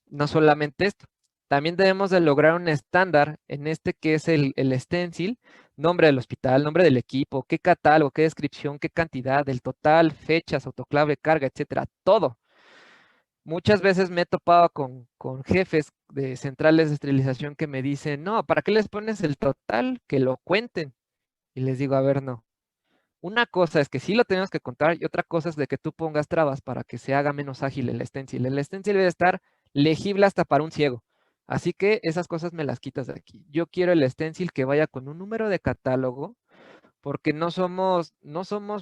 B: No solamente esto, también debemos de lograr un estándar en que es el stencil, nombre del hospital, nombre del equipo, qué catálogo, qué descripción, qué cantidad, el total, fechas, autoclave, carga, etcétera, todo. Muchas veces me he topado con jefes de centrales de esterilización que me dicen, no, ¿para qué les pones el total? Que lo cuenten. Y les digo, a ver, no. Una cosa es que sí lo tenemos que contar y otra cosa es de que tú pongas trabas para que se haga menos ágil el stencil. El stencil debe estar legible hasta para un ciego. Así que esas cosas me las quitas de aquí. Yo quiero el stencil que vaya con un número de catálogo porque no somos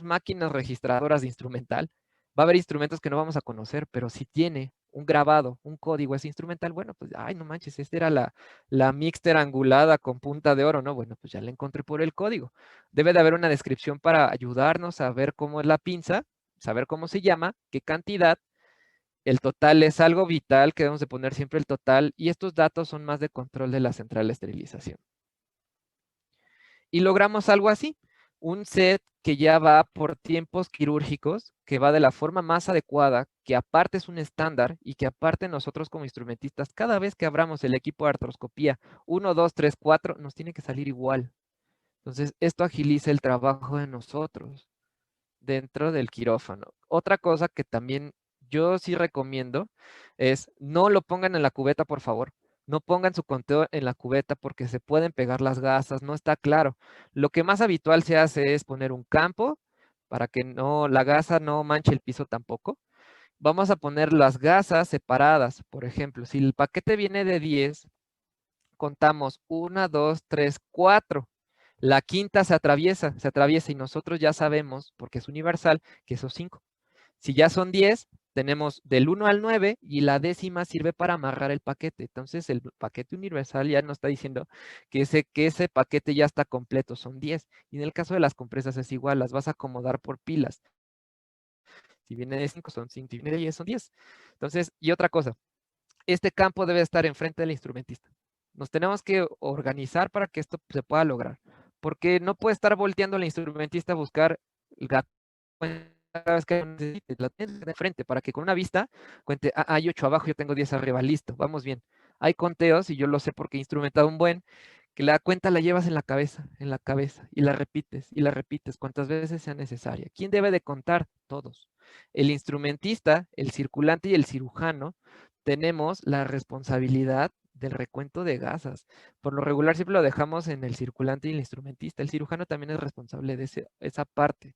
B: máquinas registradoras de instrumental. Va a haber instrumentos que no vamos a conocer, pero si tiene un grabado, un código, ese instrumental, bueno, pues, ay, no manches, esta era la mixter angulada con punta de oro, ¿no? Bueno, pues ya la encontré por el código. Debe de haber una descripción para ayudarnos a ver cómo es la pinza, saber cómo se llama, qué cantidad. El total es algo vital, que debemos de poner siempre el total, y estos datos son más de control de la central de esterilización. Y logramos algo así, un set que ya va por tiempos quirúrgicos, que va de la forma más adecuada, que aparte es un estándar y que aparte nosotros como instrumentistas, cada vez que abramos el equipo de artroscopía 1, 2, 3, 4, nos tiene que salir igual. Entonces, esto agiliza el trabajo de nosotros dentro del quirófano. Otra cosa que también yo sí recomiendo es no lo pongan en la cubeta, por favor. No pongan su conteo en la cubeta porque se pueden pegar las gasas, no está claro. Lo que más habitual se hace es poner un campo para que la gasa no manche el piso tampoco. Vamos a poner las gasas separadas. Por ejemplo, si el paquete viene de 10, contamos 1, 2, 3, 4. La quinta se atraviesa y nosotros ya sabemos, porque es universal, que esos 5. Si ya son 10, tenemos del 1 al 9 y la décima sirve para amarrar el paquete. Entonces el paquete universal ya nos está diciendo que ese paquete ya está completo, son 10. Y en el caso de las compresas es igual, las vas a acomodar por pilas. Si viene de 5 son 5, si viene de 10 son 10. Entonces, y otra cosa, este campo debe estar enfrente del instrumentista. Nos tenemos que organizar para que esto se pueda lograr. Porque no puede estar volteando el instrumentista a buscar la cada vez que necesite, la tienes de frente para que con una vista cuente, hay 8 abajo, yo tengo 10 arriba, listo, vamos bien. Hay conteos, y yo lo sé porque he instrumentado un buen, que la cuenta la llevas en la cabeza, y la repites cuantas veces sea necesaria. ¿Quién debe de contar? Todos. El instrumentista, el circulante y el cirujano tenemos la responsabilidad del recuento de gasas. Por lo regular siempre lo dejamos en el circulante y el instrumentista. El cirujano también es responsable de esa parte.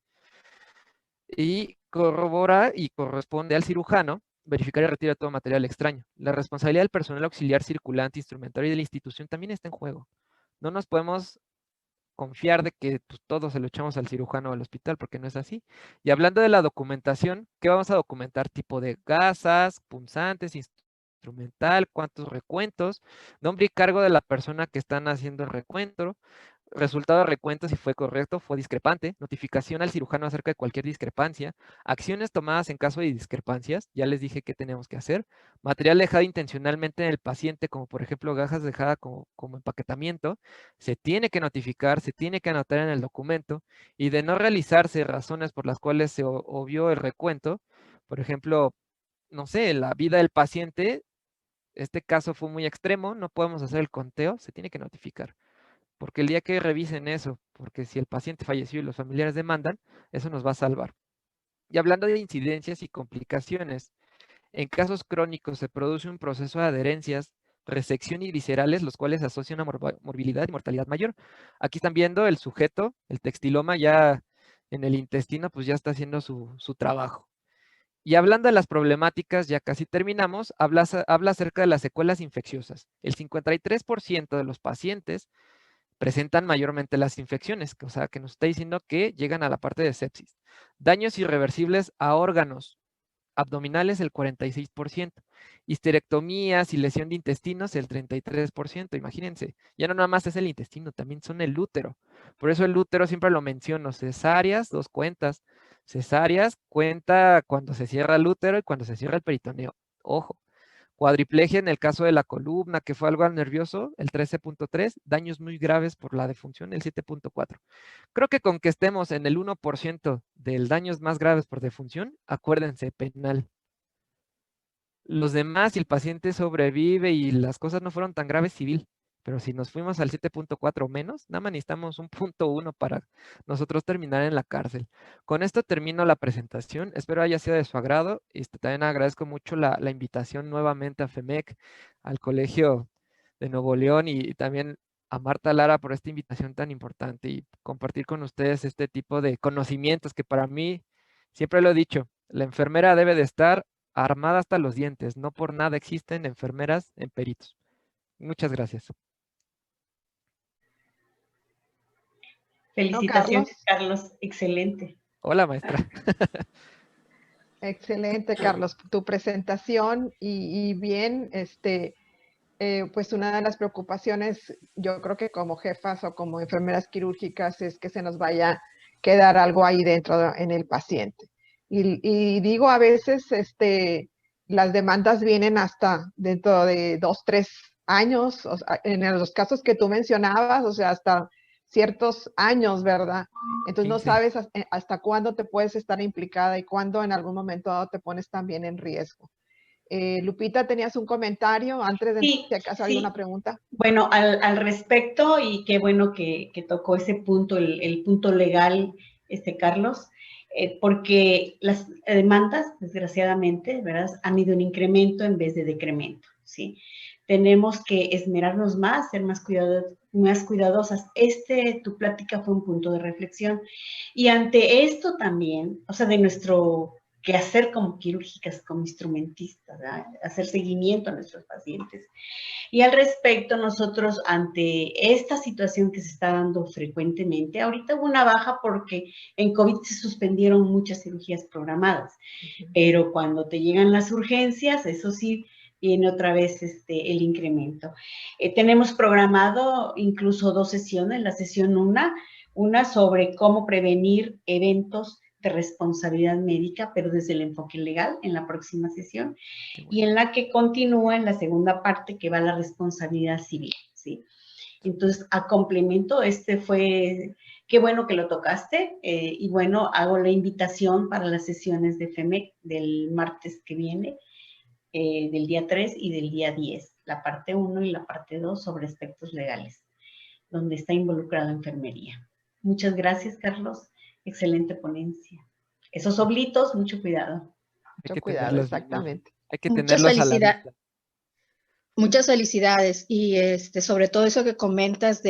B: Y corrobora y corresponde al cirujano verificar y retirar todo material extraño. La responsabilidad del personal auxiliar, circulante, instrumentario y de la institución también está en juego. No nos podemos confiar de que pues, todo se lo echamos al cirujano o al hospital, porque no es así. Y hablando de la documentación, ¿qué vamos a documentar? Tipo de gasas, punzantes, instrumental, cuántos recuentos, nombre y cargo de la persona que están haciendo el recuento, resultado de recuento si fue correcto, fue discrepante, notificación al cirujano acerca de cualquier discrepancia, acciones tomadas en caso de discrepancias, ya les dije qué tenemos que hacer, material dejado intencionalmente en el paciente, como por ejemplo gajas dejadas como empaquetamiento, se tiene que notificar, se tiene que anotar en el documento, y de no realizarse razones por las cuales se obvió el recuento, por ejemplo, no sé, la vida del paciente, este caso fue muy extremo, no podemos hacer el conteo, se tiene que notificar. Porque el día que revisen eso, porque si el paciente falleció y los familiares demandan, eso nos va a salvar. Y hablando de incidencias y complicaciones, en casos crónicos se produce un proceso de adherencias, resección y viscerales, los cuales asocian a morbilidad y mortalidad mayor. Aquí están viendo el sujeto, el textiloma ya en el intestino, pues ya está haciendo su trabajo. Y hablando de las problemáticas, ya casi terminamos, habla acerca de las secuelas infecciosas. El 53% de los pacientes presentan mayormente las infecciones, o sea, que nos está diciendo que llegan a la parte de sepsis. Daños irreversibles a órganos abdominales, el 46%. Histerectomías y lesión de intestinos, el 33%. Imagínense, ya no nada más es el intestino, también son el útero. Por eso el útero siempre lo menciono, cesáreas, 2 cuentas. Cesáreas cuenta cuando se cierra el útero y cuando se cierra el peritoneo. Ojo. Cuadriplegia en el caso de la columna, que fue algo nervioso, el 13.3, daños muy graves por la defunción, el 7.4. Creo que con que estemos en el 1% del daños más graves por defunción, acuérdense, penal. Los demás, si el paciente sobrevive y las cosas no fueron tan graves, civil. Pero si nos fuimos al 7.4 o menos, nada más necesitamos un 1.1 para nosotros terminar en la cárcel. Con esto termino la presentación. Espero haya sido de su agrado. También agradezco mucho la invitación nuevamente a FEMEC, al Colegio de Nuevo León y también a Marta Lara por esta invitación tan importante y compartir con ustedes este tipo de conocimientos que para mí, siempre lo he dicho, la enfermera debe de estar armada hasta los dientes. No por nada existen enfermeras en peritos. Muchas gracias.
A: No,
C: Felicitaciones,
A: Carlos.
C: Carlos. Excelente.
B: Hola, maestra.
A: Excelente, Carlos, tu presentación y bien, pues una de las preocupaciones, yo creo que como jefas o como enfermeras quirúrgicas es que se nos vaya a quedar algo ahí dentro en el paciente. Y digo, a veces las demandas vienen hasta dentro de 2, 3 años, o sea, en los casos que tú mencionabas, o sea, hasta ciertos años, ¿verdad? Entonces no
B: 15.
A: sabes hasta cuándo te puedes estar implicada y cuándo en algún momento dado te pones también en riesgo. Lupita, ¿tenías un comentario antes de
C: Sí,
A: si acaso había
C: sí.
A: una pregunta?
C: Bueno, al respecto, y qué bueno que tocó ese punto, el punto legal, Carlos, porque las demandas, desgraciadamente, ¿verdad?, han ido en incremento en vez de decremento, ¿sí? Tenemos que esmerarnos más, ser más cuidadosas. Tu plática fue un punto de reflexión. Y ante esto también, o sea, de nuestro quehacer como quirúrgicas, como instrumentistas, ¿verdad?, hacer seguimiento a nuestros pacientes. Y al respecto, nosotros ante esta situación que se está dando frecuentemente, ahorita hubo una baja porque en COVID se suspendieron muchas cirugías programadas, pero cuando te llegan las urgencias, eso sí, viene otra vez el incremento. Tenemos programado incluso 2 sesiones, la sesión una sobre cómo prevenir eventos de responsabilidad médica, pero desde el enfoque legal en la próxima sesión, y en la que continúa en la segunda parte que va a la responsabilidad civil, ¿sí? Entonces, a complemento, qué bueno que lo tocaste, y bueno, hago la invitación para las sesiones de FEMEC del martes que viene, del día 3 y del día 10, la parte 1 y la parte 2 sobre aspectos legales. donde está involucrado enfermería. Muchas gracias, Carlos. Excelente ponencia. Esos oblitos, mucho cuidado.
B: Hay
A: Mucho
B: que
A: cuidado,
B: tenerlos,
A: exactamente.
B: hay que
D: Muchas
B: tenerlos a la
D: felicidades.
B: vista.
D: Muchas felicidades y sobre todo eso que comentas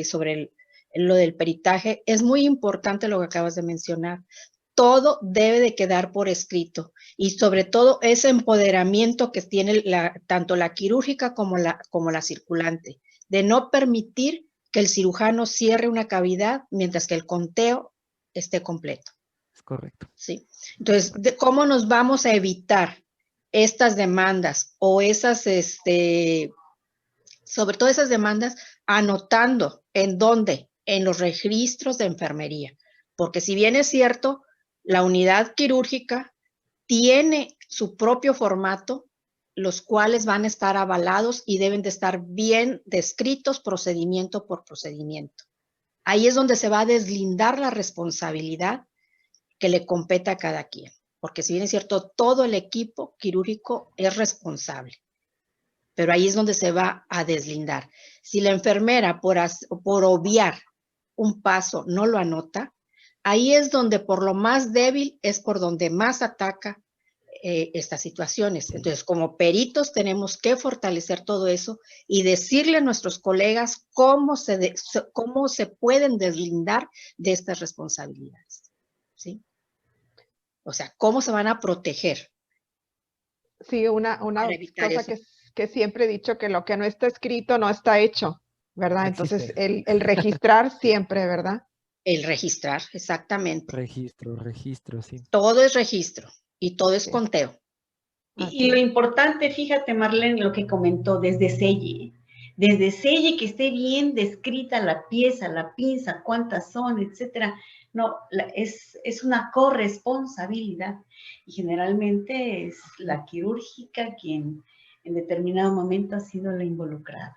D: sobre lo del peritaje, es muy importante lo que acabas de mencionar. Todo debe de quedar por escrito y sobre todo ese empoderamiento que tiene tanto la quirúrgica como la circulante, de no permitir que el cirujano cierre una cavidad mientras que el conteo esté completo.
B: Es correcto.
D: Sí. Entonces, ¿cómo nos vamos a evitar estas demandas o sobre todo esas demandas, anotando en dónde? En los registros de enfermería? Porque si bien es cierto, la unidad quirúrgica tiene su propio formato, los cuales van a estar avalados y deben de estar bien descritos procedimiento por procedimiento. Ahí es donde se va a deslindar la responsabilidad que le compete a cada quien. Porque si bien es cierto, todo el equipo quirúrgico es responsable, pero ahí es donde se va a deslindar. Si la enfermera, por obviar un paso, no lo anota, ahí es donde por lo más débil es por donde más ataca estas situaciones. Entonces, como peritos tenemos que fortalecer todo eso y decirle a nuestros colegas cómo se pueden deslindar de estas responsabilidades. ¿Sí? O sea, cómo se van a proteger.
A: Sí, una
D: Para evitar
A: cosa
D: eso.
A: que siempre he dicho, que lo que no está escrito no está hecho, ¿verdad?
B: No
A: Entonces,
B: existe.
A: el registrar siempre, ¿verdad?
D: El registrar, exactamente.
B: Registro, sí.
D: Todo es registro y todo es
A: Sí.
D: conteo.
C: Y lo importante, fíjate, Marlene, lo que comentó desde selle que esté bien descrita la pieza, la pinza, cuántas son, etcétera. No, es una corresponsabilidad y generalmente es la quirúrgica quien en determinado momento ha sido la involucrada.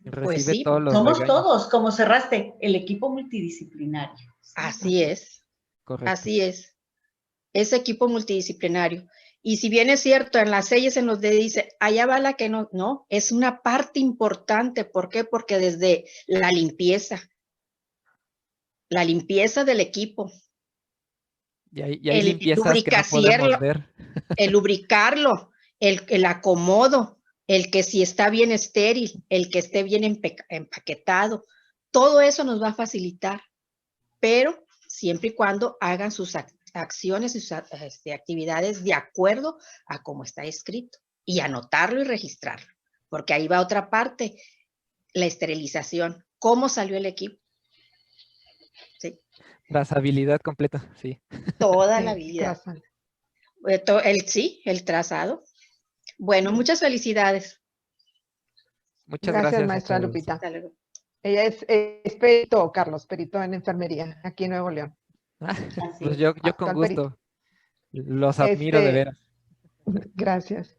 D: Pues
B: Recibe
D: sí,
B: todos los
C: Somos
B: regaños.
C: todos, como cerraste, el equipo multidisciplinario.
D: así es,
B: Correcto.
D: así es. Es equipo multidisciplinario. Y si bien es cierto, en las leyes en los de dice, allá va la que no, es una parte importante. ¿Por qué? Porque desde la limpieza del equipo,
B: Y hay
D: el
B: limpiezas que no podemos ver.
D: el lubricarlo, el acomodo, el que si está bien estéril, el que esté bien empaquetado, todo eso nos va a facilitar, pero siempre y cuando hagan sus acciones y sus actividades de acuerdo a cómo está escrito y anotarlo y registrarlo, porque ahí va otra parte, la esterilización, cómo salió el equipo. ¿Sí?
B: Trazabilidad completa, sí.
D: Toda
A: Sí,
D: la vida.
A: trazan.
D: El trazado. Bueno, muchas felicidades.
B: Muchas
A: Gracias,
B: gracias a
A: maestra
B: todos.
A: Lupita.
D: Hasta luego.
A: Ella es perito, Carlos, perito en enfermería, aquí en Nuevo León.
C: Así
B: Pues
C: es.
B: yo con
A: Actual perito.
B: gusto. Los admiro de veras.
A: Gracias.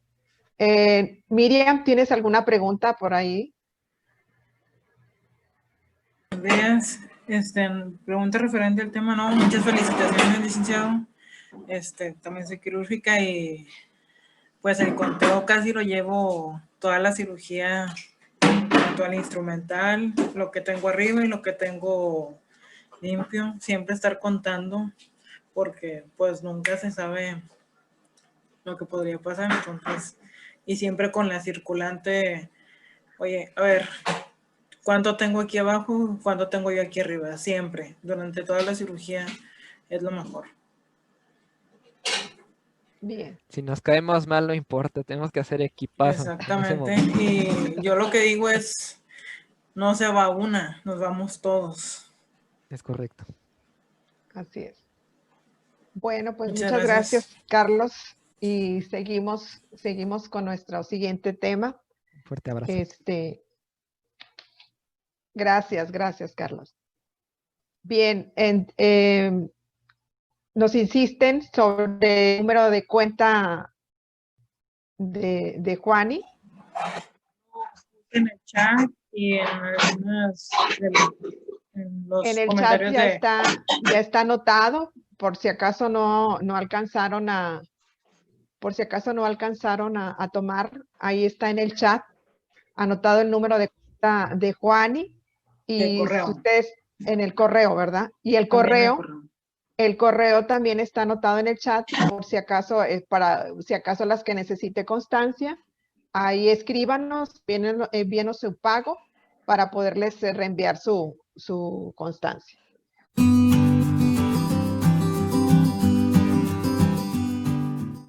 A: Miriam, ¿tienes alguna pregunta por ahí?
E: Buenos días. Pregunta referente al tema, ¿no? Muchas felicitaciones, licenciado. También soy quirúrgica y pues el conteo casi lo llevo toda la cirugía, tanto al instrumental, lo que tengo arriba y lo que tengo limpio. Siempre estar contando porque pues nunca se sabe lo que podría pasar. Entonces, y siempre con la circulante, oye, a ver, ¿cuánto tengo aquí abajo? ¿Cuánto tengo yo aquí arriba? Siempre, durante toda la cirugía, es lo mejor.
A: Bien.
B: Si nos caemos mal, no importa, tenemos que hacer equipazo. en ese
E: Exactamente.
B: momento.
E: Y yo lo que digo es, no se va una, nos vamos todos.
B: Es correcto.
A: Así es. Bueno, pues
E: Muchas
A: muchas
E: gracias.
A: gracias, Carlos. Y seguimos con nuestro siguiente tema.
B: Un fuerte abrazo.
A: Gracias, Carlos. Bien, nos insisten sobre el número de cuenta de Juani.
E: En el chat y en algunas en los
A: En el chat
E: comentarios
A: ya está anotado, por si acaso no alcanzaron a tomar, ahí está en el chat anotado el número de cuenta de Juani. Y
E: De correo.
A: si ustedes, en el correo, ¿verdad? Y el
E: También de
A: correo. El correo también está anotado en el chat por si acaso, si acaso las que necesite constancia. Ahí escríbanos, envíenos su pago para poderles reenviar su constancia.